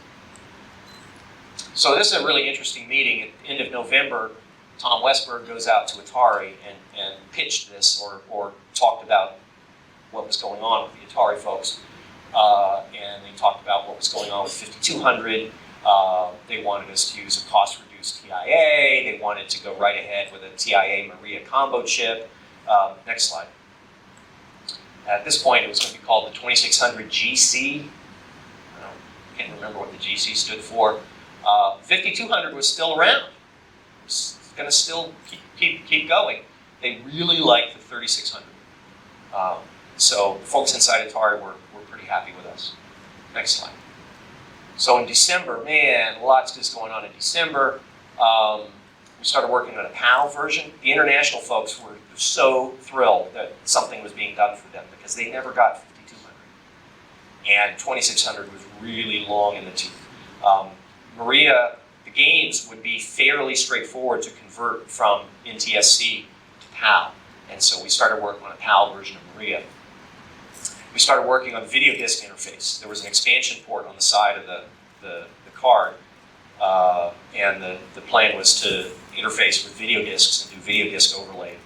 So this is a really interesting meeting. At the end of November, Tom Westberg goes out to Atari and pitched this or talked about what was going on with the Atari folks. And they talked about what was going on with 5200. They wanted us to use a cost-reduced TIA. They wanted to go right ahead with a TIA Maria combo chip. Next slide. At this point, it was going to be called the 2600 GC. I can't remember what the GC stood for. 5200 was still around. It's going to still keep going. They really liked the 3600. So folks inside Atari were pretty happy with us. Next slide. So in December, man, lots just going on in December. We started working on a PAL version. The international folks were so thrilled that something was being done for them because they never got 5200. And 2600 was really long in the tooth. Maria, the games would be fairly straightforward to convert from NTSC to PAL. And so we started working on a PAL version of Maria. We started working on the video disc interface. There was an expansion port on the side of the card. And the plan was to interface with video discs and do video disc overlay.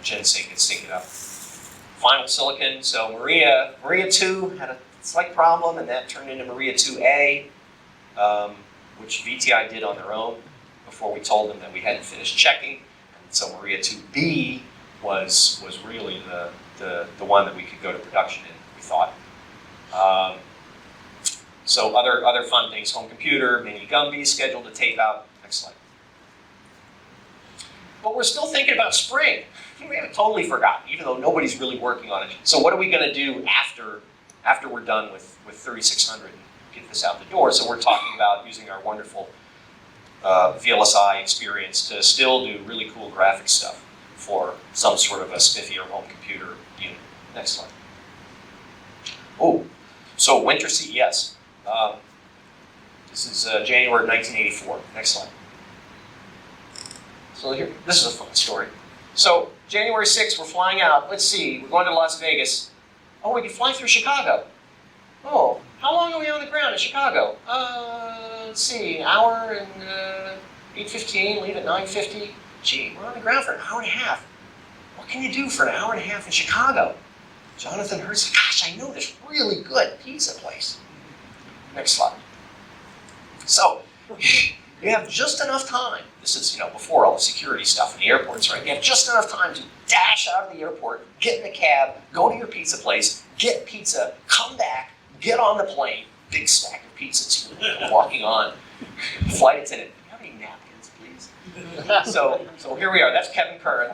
GenSync could sync it up. Final silicon. So Maria 2 had a slight problem, and that turned into Maria 2A, which VTI did on their own before we told them that we hadn't finished checking. And so Maria 2B was really the one that we could go to production in, we thought. So other fun things, home computer, Mini Gumby scheduled to tape out. Next slide. But we're still thinking about Spring. We haven't totally forgotten, even though nobody's really working on it. So what are we going to do after we're done with 3600 and get this out the door? So we're talking about using our wonderful VLSI experience to still do really cool graphic stuff for some sort of a spiffy or home computer unit. Next slide. Oh, so Winter CES. This is January of 1984. Next slide. So here, this is a fun story. So January 6th, we're flying out. Let's see, we're going to Las Vegas. Oh, we can fly through Chicago. Oh, how long are we on the ground in Chicago? Let's see, an hour and 8:15, leave at 9:50. Gee, we're on the ground for an hour and a half. What can you do for an hour and a half in Chicago? Jonathan Hurst, gosh, I know this really good pizza place. Next slide. So, you have just enough time. This is, before all the security stuff in the airports, right? You have just enough time to dash out of the airport, get in a cab, go to your pizza place, get pizza, come back, get on the plane, big stack of pizzas, walking on. Flight attendant, do you have any napkins, please? So here we are. That's Kevin Curran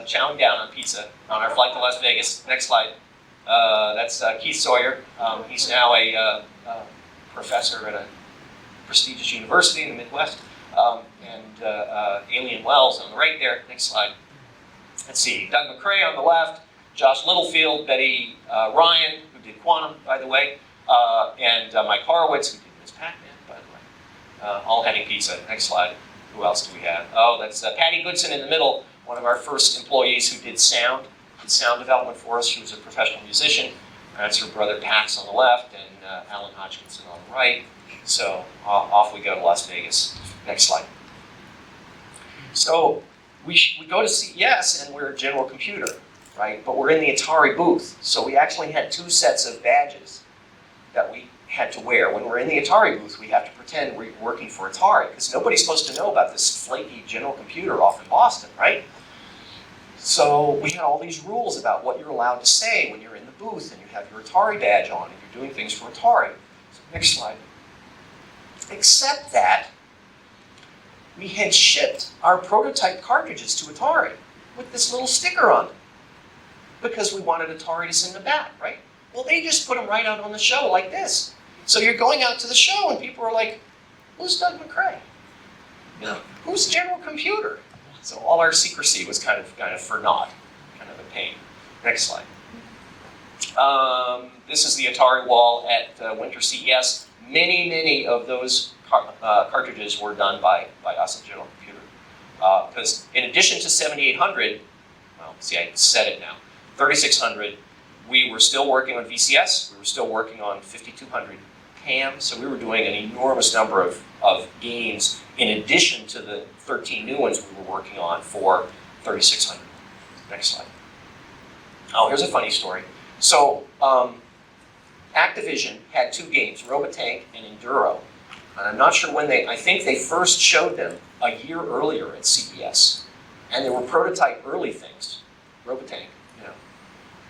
chowing down on pizza on our flight to Las Vegas. Next slide. That's Keith Sawyer. He's now a professor at a prestigious university in the Midwest. And Alien Wells on the right there. Next slide. Let's see. Doug McCrae on the left. Josh Littlefield, Betty Ryan, who did Quantum, by the way, and Mike Horowitz, who did Miss Pac-Man, by the way. All having pizza. Next slide. Who else do we have? Oh, that's Patty Goodson in the middle, one of our first employees who did sound development for us. She was a professional musician. That's her brother Pax on the left, and Alan Hodgkinson on the right. So off we go to Las Vegas. Next slide. So we go to CES and we're a General Computer, right? But we're in the Atari booth. So we actually had 2 sets of badges that we had to wear. When we're in the Atari booth, we have to pretend we're working for Atari because nobody's supposed to know about this flaky General Computer off in Boston, right? So we had all these rules about what you're allowed to say when you're in the booth and you have your Atari badge on and you're doing things for Atari. So next slide. Except that we had shipped our prototype cartridges to Atari with this little sticker on them because we wanted Atari to send them back, right? Well, they just put them right out on the show like this. So you're going out to the show and people are like, who's Doug McCrae? Who's General Computer? So all our secrecy was kind of for naught, kind of a pain. Next slide. This is the Atari wall at Winter CES. Many of those cartridges were done by us at General Computer. Because in addition to 7800, well, see, I said it now, 3600, we were still working on VCS, we were still working on 5200 CAM, so we were doing an enormous number of games in addition to the 13 new ones we were working on for 3600. Next slide. Oh, here's a funny story. So, Activision had 2 games, Robotank and Enduro. And I'm not sure when I think they first showed them a year earlier at CES. And they were prototype early things, Robotank,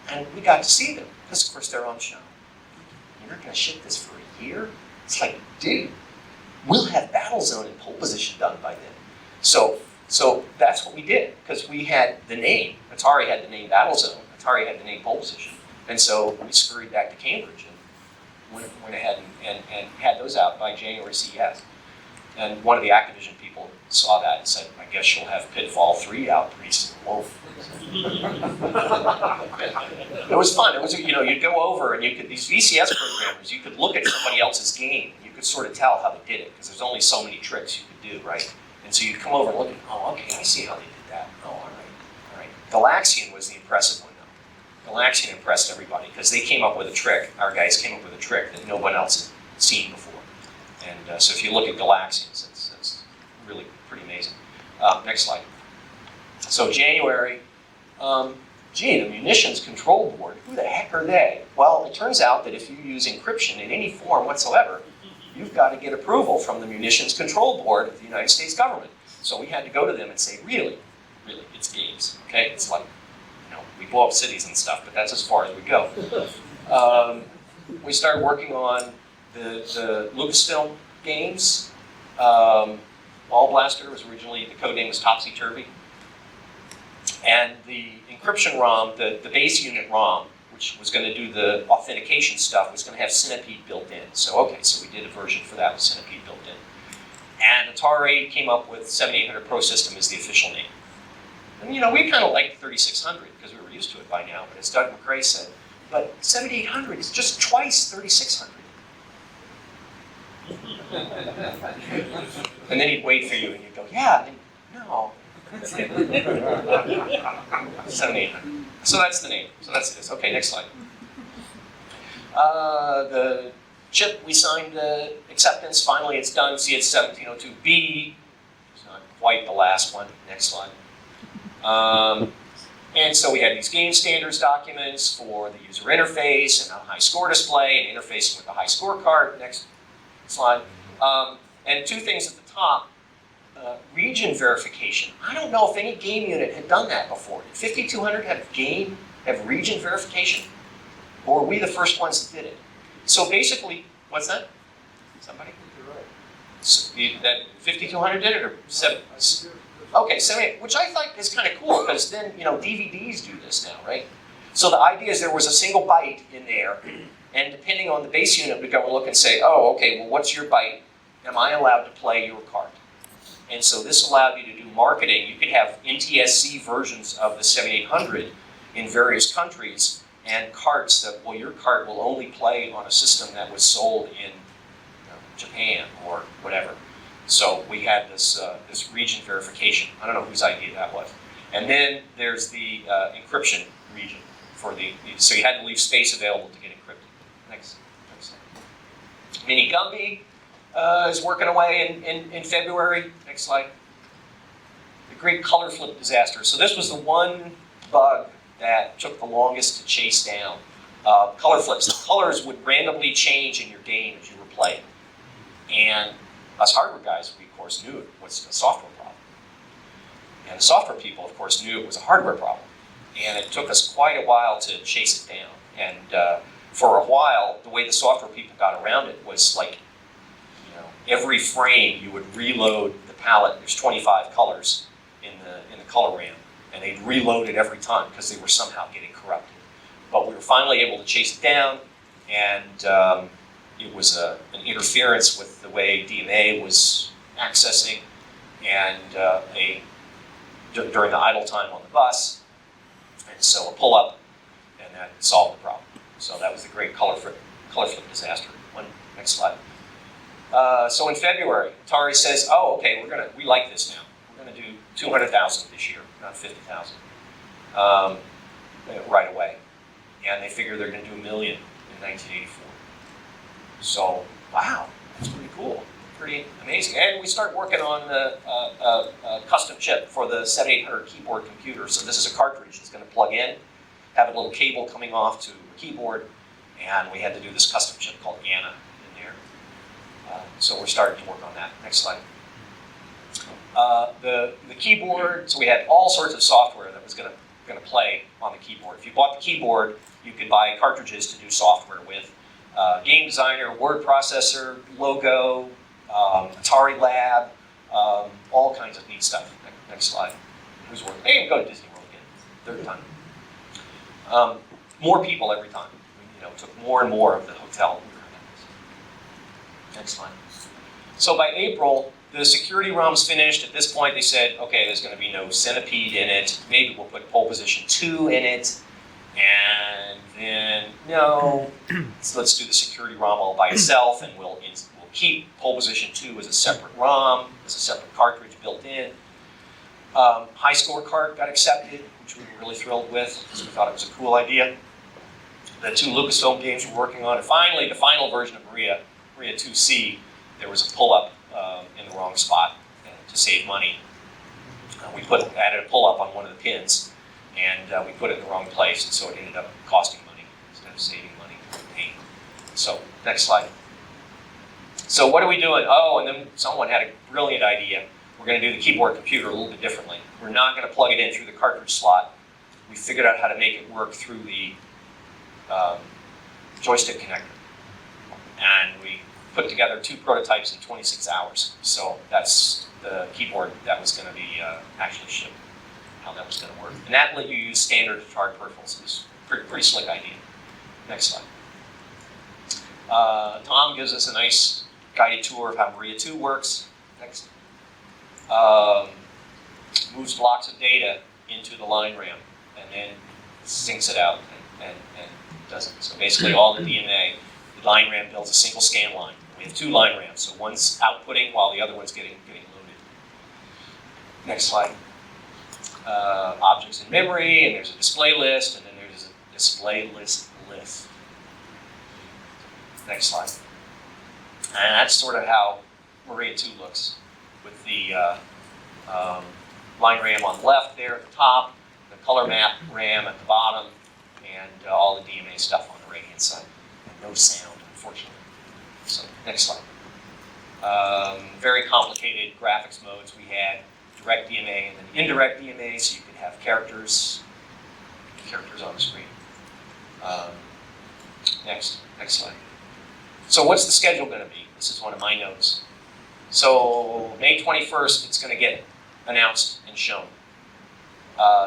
And we got to see them, because of course they're on show. You're not gonna ship this for a year? It's like, dude, we'll have Battlezone and pole position done by then. So that's what we did, because we had the name. Atari had the name Battlezone, Atari had the name pole position. And so we scurried back to Cambridge and went ahead and had those out by January CES. And one of the Activision people saw that and said, I guess you'll have Pitfall 3 out pretty soon. Whoa. It was fun. It was, you'd go over and these VCS programmers, you could look at somebody else's game and you could sort of tell how they did it because there's only so many tricks you could do, right? And so you'd come over and look at, oh, okay, I see how they did that. Oh, all right. Galaxian was the impressive one, though. Galaxian impressed everybody because they came up with a trick. Our guys came up with a trick that no one else had seen before. And so if you look at Galaxians, it's really pretty amazing. Next slide. So January, the munitions control board, who the heck are they? Well, it turns out that if you use encryption in any form whatsoever, you've got to get approval from the munitions control board of the United States government. So we had to go to them and say, really, it's games, okay? It's like, we blow up cities and stuff, but that's as far as we go. We started working on the Lucasfilm games. Ball Blaster was originally, the code name was Topsy Turvy. And the encryption ROM, the base unit ROM, which was going to do the authentication stuff, was going to have Centipede built in. So we did a version for that with Centipede built in. And Atari came up with 7800 ProSystem as the official name. And we kind of liked 3600 because we were used to it by now, but as Doug McRae said, but 7800 is just twice 3600. And then he'd wait for you and you'd go, yeah, and no. 7800. So that's the name. So that's this. Okay, next slide. The chip, we signed acceptance. Finally, it's done. See, it's 1702B. It's not quite the last one. Next slide. And so we had these game standards documents for the user interface and a high score display and interfacing with the high score card. Next slide. And two things at the top. Region verification. I don't know if any game unit had done that before. Did 5200 have region verification? Or were we the first ones that did it? So basically, what's that? Somebody? So that 5200 did it, or 7? Okay, 78, which I thought is kind of cool because then DVDs do this now, right? So the idea is there was a single byte in there, and depending on the base unit, we go and look and say, oh, okay, well, what's your byte? Am I allowed to play your card? And so this allowed you to do marketing. You could have NTSC versions of the 7800 in various countries and carts that, well, your cart will only play on a system that was sold in Japan or whatever. So we had this region verification. I don't know whose idea that was. And then there's the encryption region for so you had to leave space available to get encrypted. Next slide. Mini Gumby is working away in February. Next slide. The great color flip disaster. So this was the one bug that took the longest to chase down. Color flips. The colors would randomly change in your game as you were playing. And us hardware guys, we of course knew it was a software problem. And the software people, of course, knew it was a hardware problem. And it took us quite a while to chase it down. And for a while, the way the software people got around it was like, every frame you would reload the palette. There's 25 colors in the color RAM, and they'd reload it every time because they were somehow getting corrupted. But we were finally able to chase it down, and it was an interference with the way DMA was accessing, and during the idle time on the bus, and so a pull-up, and that solved the problem. So that was the great color flip disaster. Next slide. So in February, Atari says, "Oh, okay, we like this now. We're going to do 200,000 this year, not 50,000, right away." And they figure they're going to do 1 million in 1984. So, wow, that's pretty cool, pretty amazing. And we start working on a custom chip for the 7800 keyboard computer. So this is a cartridge that's going to plug in, have a little cable coming off to a keyboard, and we had to do this custom chip called Anna. So we're starting to work on that. Next slide. The keyboard, so we had all sorts of software that was going to play on the keyboard. If you bought the keyboard, you could buy cartridges to do software with. Game Designer, word processor, logo, Atari Lab, all kinds of neat stuff. Next slide. Who's working? Hey, go to Disney World again. Third time. More people every time. Took more and more of the hotel. Next slide. So by April, the security ROM's finished. At this point, they said, okay, there's going to be no Centipede in it. Maybe we'll put pole position 2 in it. And then, no, so let's do the security ROM all by itself, and we'll keep pole position 2 as a separate ROM, as a separate cartridge built in. High score card got accepted, which we were really thrilled with, because we thought it was a cool idea. The 2 Lucasfilm games we're working on, and finally, the final version of Maria 2C, there was a pull-up in the wrong spot to save money. We added a pull-up on one of the pins, and we put it in the wrong place, and so it ended up costing money instead of saving money. Pain. So, next slide. So what are we doing? Oh, and then someone had a brilliant idea. We're going to do the keyboard computer a little bit differently. We're not going to plug it in through the cartridge slot. We figured out how to make it work through the joystick connector. And we put together 2 prototypes in 26 hours. So that's the keyboard that was going to be actually shipped, how that was going to work. And that let you use standard Atari peripherals. It was a pretty slick idea. Next slide. Tom gives us a nice guided tour of how Maria 2 works. Next. Moves blocks of data. into the line RAM and then syncs it out and does it. So basically all the DMA, the line RAM builds a single scan line. We have 2 line RAMs, so one's outputting while the other one's getting loaded. Next slide. Objects in memory, and there's a display list, and then there's a display list. Next slide. And that's sort of how Maria 2 looks, with the line RAM on the left there at the top, the color map RAM at the bottom, and all the DMA stuff on the right-hand side. And no sound, unfortunately. So, next slide. Very complicated graphics modes we had. Direct DMA and then indirect DMA, so you could have characters on the screen. Next slide. So what's the schedule going to be? This is one of my notes. So May 21st, it's going to get announced and shown.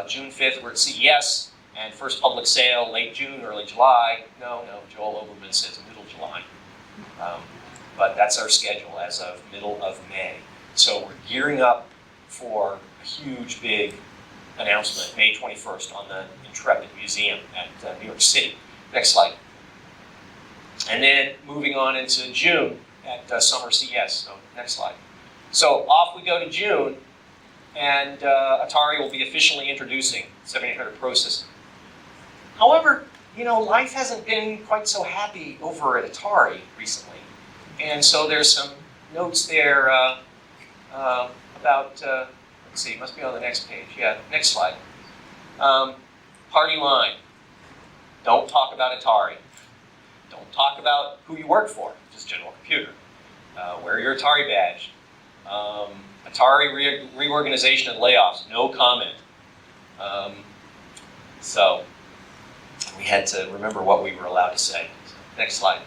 June 5th, we're at CES, and first public sale late June, early July. No, Joel Oberman says middle July. But that's our schedule as of middle of May. So we're gearing up for a huge, big announcement, May 21st, on the Intrepid Museum at New York City. Next slide. And then moving on into June at Summer CES. So next slide. So off we go to June, and Atari will be officially introducing 7800 ProSystem. However, life hasn't been quite so happy over at Atari recently. And so there's some notes there about, let's see, it must be on the next page. Yeah, next slide. Party line. Don't talk about Atari. Don't talk about who you work for, just General Computer. Wear your Atari badge. Atari reorganization and layoffs, no comment. So we had to remember what we were allowed to say. So, next slide.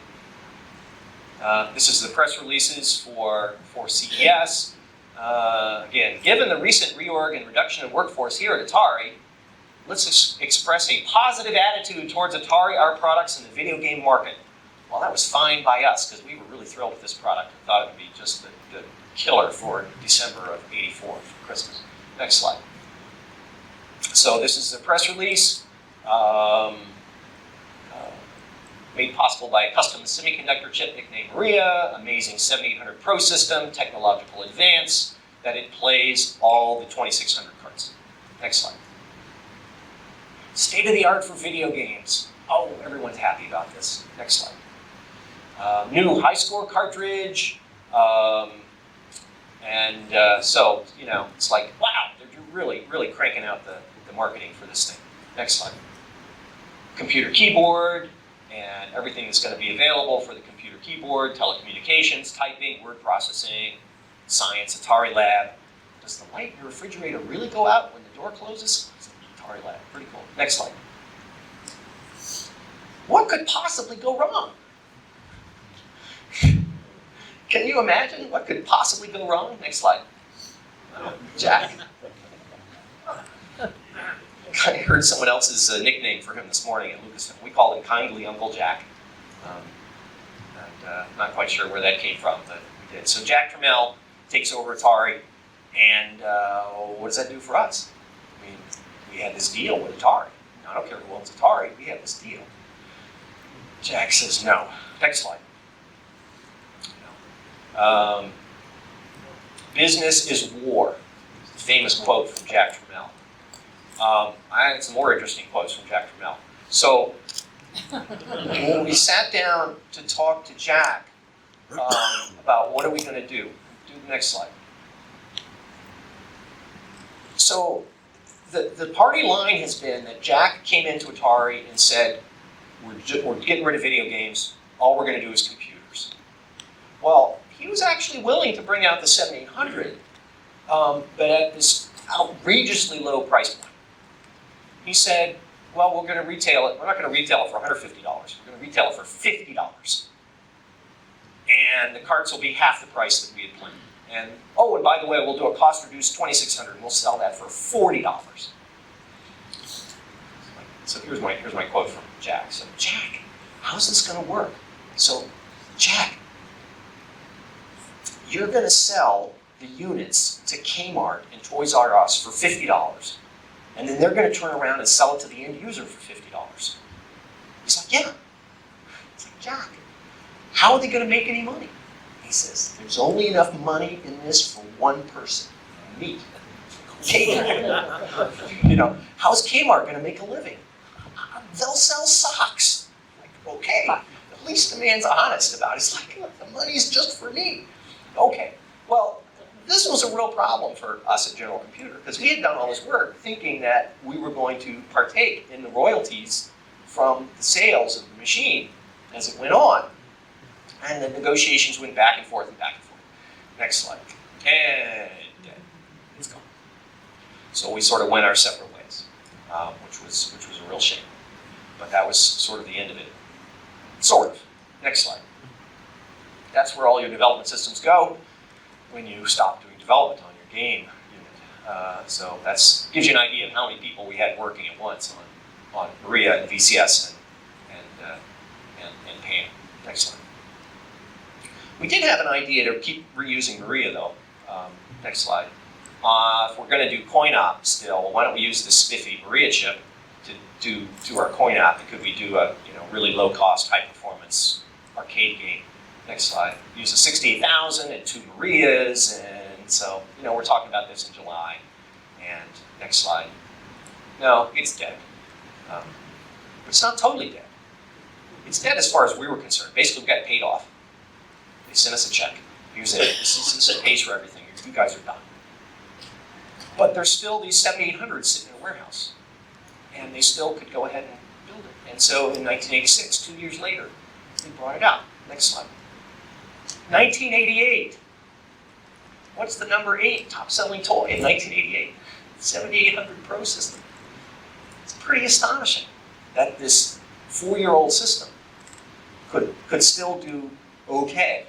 This is the press releases for CES. Again, given the recent reorg and reduction of workforce here at Atari, let's express a positive attitude towards Atari, our products, and the video game market. Well, that was fine by us, because we were really thrilled with this product and thought it would be just the killer for December of '84 for Christmas. Next slide. So this is the press release, made possible by a custom semiconductor chip nicknamed Maria, amazing 7800 ProSystem, technological advance, that it plays all the 2600 cards. Next slide. State of the art for video games. Oh, everyone's happy about this. Next slide. New high score cartridge. So, it's like, wow, they're really, really cranking out the marketing for this thing. Next slide. Computer keyboard, and everything that's going to be available for the computer keyboard, telecommunications, typing, word processing, science, Atari Lab. Does the light in your refrigerator really go out when the door closes? It's an Atari Lab. Pretty cool. Next slide. What could possibly go wrong? Can you imagine what could possibly go wrong? Next slide. Jack. I heard someone else's nickname for him this morning at Lucasfilm. We called him Kindly Uncle Jack. Not quite sure where that came from, but we did. So Jack Tramiel takes over Atari, and what does that do for us? I mean, we had this deal with Atari. I don't care who owns Atari, we have this deal. Jack says no. Next slide. Business is war. Famous quote from Jack Tramiel. I had some more interesting quotes from Jack Tramiel. So when we sat down to talk to Jack about what are we going to do the next slide. So the party line has been that Jack came into Atari and said, we're getting rid of video games, all we're going to do is computers. Well, he was actually willing to bring out the 7800, but at this outrageously low price point. He said, well, we're going to retail it. We're not going to retail it for $150. We're going to retail it for $50. And the carts will be half the price that we had planned. And by the way, we'll do a cost-reduced 2600, and we'll sell that for $40. So here's my quote from Jack. So, Jack, how's this going to work? So, Jack, you're going to sell the units to Kmart and Toys R Us for $50. and then they're going to turn around and sell it to the end user for $50. He's like, yeah. It's like, Jack, how are they going to make any money? He says, there's only enough money in this for one person, me. Kmart. You know, how's Kmart going to make a living? They'll sell socks. Like, okay, at least the man's honest about it. It's like, look, the money's just for me. Okay, well, this was a real problem for us at General Computer because we had done all this work thinking that we were going to partake in the royalties from the sales of the machine as it went on. And the negotiations went back and forth and back and forth. Next slide. And it's gone. So we sort of went our separate ways, which was a real shame. But that was sort of the end of it. Sort of. Next slide. That's where all your development systems go when you stop doing development on your game unit. So that gives you an idea of how many people we had working at once on Maria and VCS and PAM. Next slide. We did have an idea to keep reusing Maria though. Next slide. If we're going to do coinop still, why don't we use the spiffy Maria chip to do our coinop? Could we do a really low cost, high performance arcade game? Next slide. Use a 68,000 and 2 Marias, and so we're talking about this in July. And next slide. No, it's dead. But it's not totally dead. It's dead as far as we were concerned. Basically, we got paid off. They sent us a check. Here's it. This pays for everything. You guys are done. But there's still these 7,800 sitting in a warehouse, and they still could go ahead and build it. And so in 1986, 2 years later, we brought it out. Next slide. 1988. What's the number 8 top-selling toy in 1988? 7,800 ProSystem. It's pretty astonishing that this 4-year-old system could still do okay.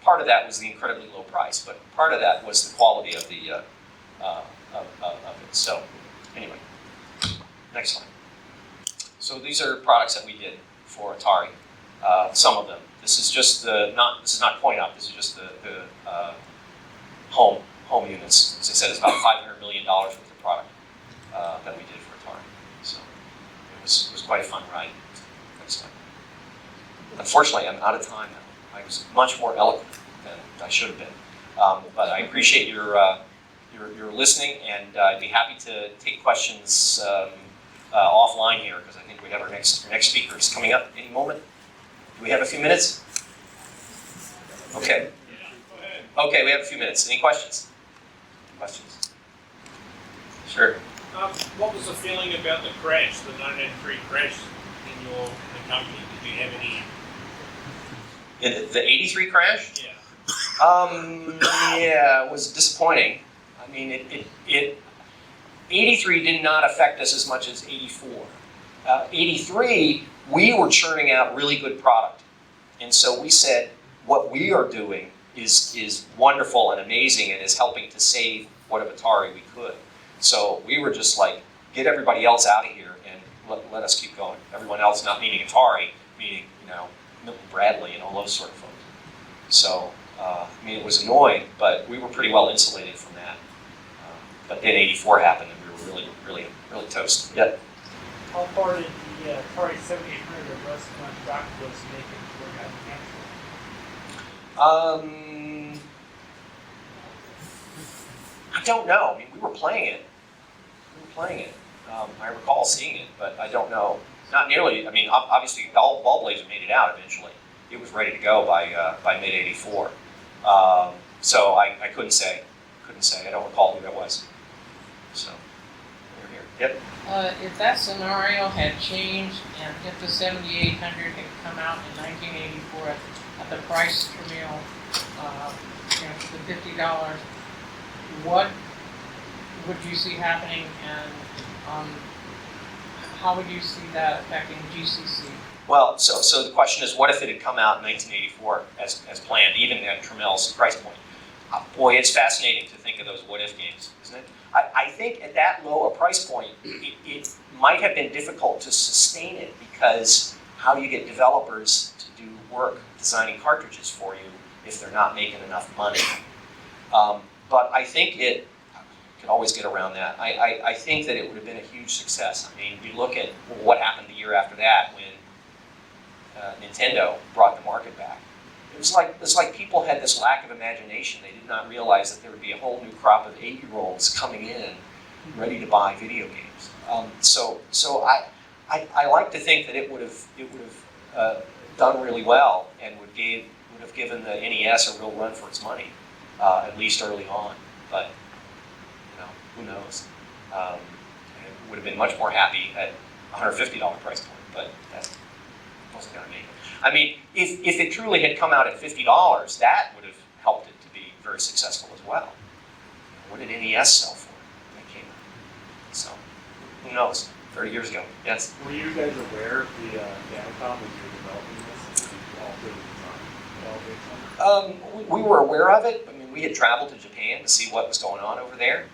Part of that was the incredibly low price, but part of that was the quality of the of it. So anyway, next slide. So these are products that we did for Atari. Some of them. This is just this is not coinop. This is just the home units. As I said, it's about $500 million worth of product that we did for Atari. So it was quite a fun ride. Next slide. Unfortunately, I'm out of time now. I was much more eloquent than I should have been. But I appreciate your listening, and I'd be happy to take questions offline here because I think we have our next speaker is coming up any moment. Do we have a few minutes? Okay. Okay, we have a few minutes. Any questions? Questions? Sure. What was the feeling about the crash, the 1983 crash in the company? Did you have any? In the 83 crash? Yeah. Yeah, it was disappointing. I mean, 83 did not affect us as much as 84. 83, we were churning out really good product. And so we said, what we are doing is wonderful and amazing and is helping to save what of Atari we could. So we were just like, get everybody else out of here and let us keep going. Everyone else, not meaning Atari, meaning, Milton Bradley and all those sort of folks. So, I mean, it was annoying, but we were pretty well insulated from that. But then 84 happened and we were really toast. Yep. How far did the Atari 7800 of Russ Doc was making before it got canceled? I don't know. I mean, we were playing it. I recall seeing it, but I don't know. Not nearly. I mean, obviously, Ball Blazer made it out eventually. It was ready to go by mid '84. So I couldn't say. I don't recall who that was. So we're here. Yep. If that scenario had changed and if the 7800 had come out in 1984 at the price Tramiel, the $50, what would you see happening, and how would you see that affecting GCC? Well, so the question is, what if it had come out in 1984 as planned, even at Tramiel's price point? Boy, it's fascinating to think of those what-if games, isn't it? I think at that low a price point, it might have been difficult to sustain it because how do you get developers to do work designing cartridges for you if they're not making enough money? But I think could always get around that. I think that it would have been a huge success. I mean, you look at what happened the year after that when Nintendo brought the market back. It's like people had this lack of imagination. They did not realize that there would be a whole new crop of 8-year-olds coming in ready to buy video games. So I like to think that it would have done really well and would have given the NES a real run for its money, at least early on. But who knows? It would have been much more happy at $150 price point, but that wasn't going to make it. I mean, if it truly had come out at $50, that would have helped it to be very successful as well. What did NES sell for when it came out? So, who knows? 30 years ago, yes. Were you guys aware of the Famicom when you were developing this? Did you alter the design? We were aware of it. I mean, we had traveled to Japan to see what was going on over there.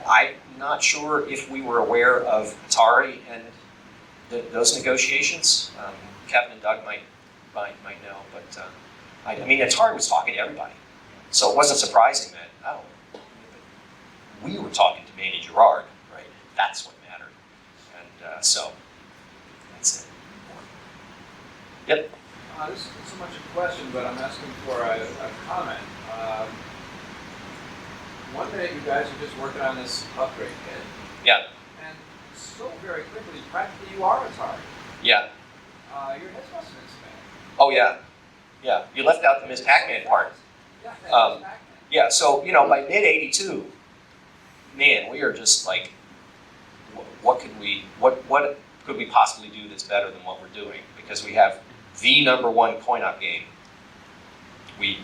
I'm not sure if we were aware of Atari and those negotiations. Kevin and Doug might know, but I mean, Atari was talking to everybody, so it wasn't surprising that we were talking to Manny Gerard, right? That's what mattered, and so that's it. Yep. This isn't so much a question, but I'm asking for a comment. One minute you guys are just working on this upgrade kit. Yeah. And so very quickly, practically you are Atari. Yeah. Your heads must have been spinning. Oh yeah. Yeah. You left out the Ms. Pac-Man part. Yeah, Um, Yeah. So by mid '82, man, we are just like, what could we possibly do that's better than what we're doing? Because we have the #1 coin-op game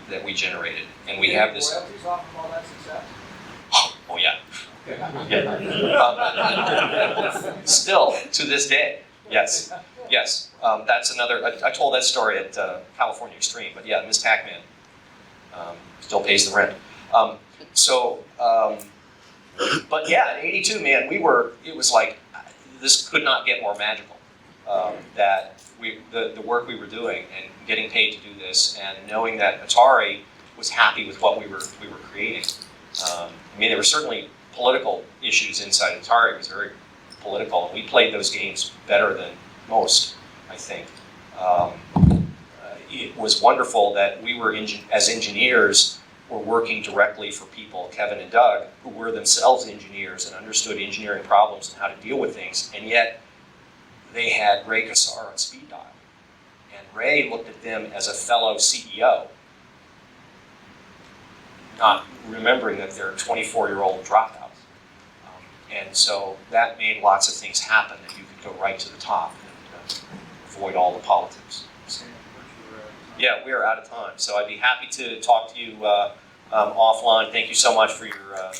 that we generated, and we have this. Royalties off of all that success? Oh yeah. Okay. Yeah. Still to this day, yes. Yes, that's another. I told that story at California Extreme, but yeah, Ms. Pac-Man still pays the rent. But yeah, in '82, man, it was like this could not get more magical. That the work we were doing and getting paid to do this, and knowing that Atari was happy with what we were creating. I mean, there were certainly political issues inside Atari. It was very political, and we played those games better than most, I think. It was wonderful that we were, as engineers, were working directly for people, Kevin and Doug, who were themselves engineers and understood engineering problems and how to deal with things, and yet they had Ray Kassar on speed dial. And Ray looked at them as a fellow CEO, not remembering that they're 24-year-old dropouts. And so that made lots of things happen, that you could go right to the top and avoid all the politics. So, yeah, we are out of time. So I'd be happy to talk to you offline. Thank you so much for your time.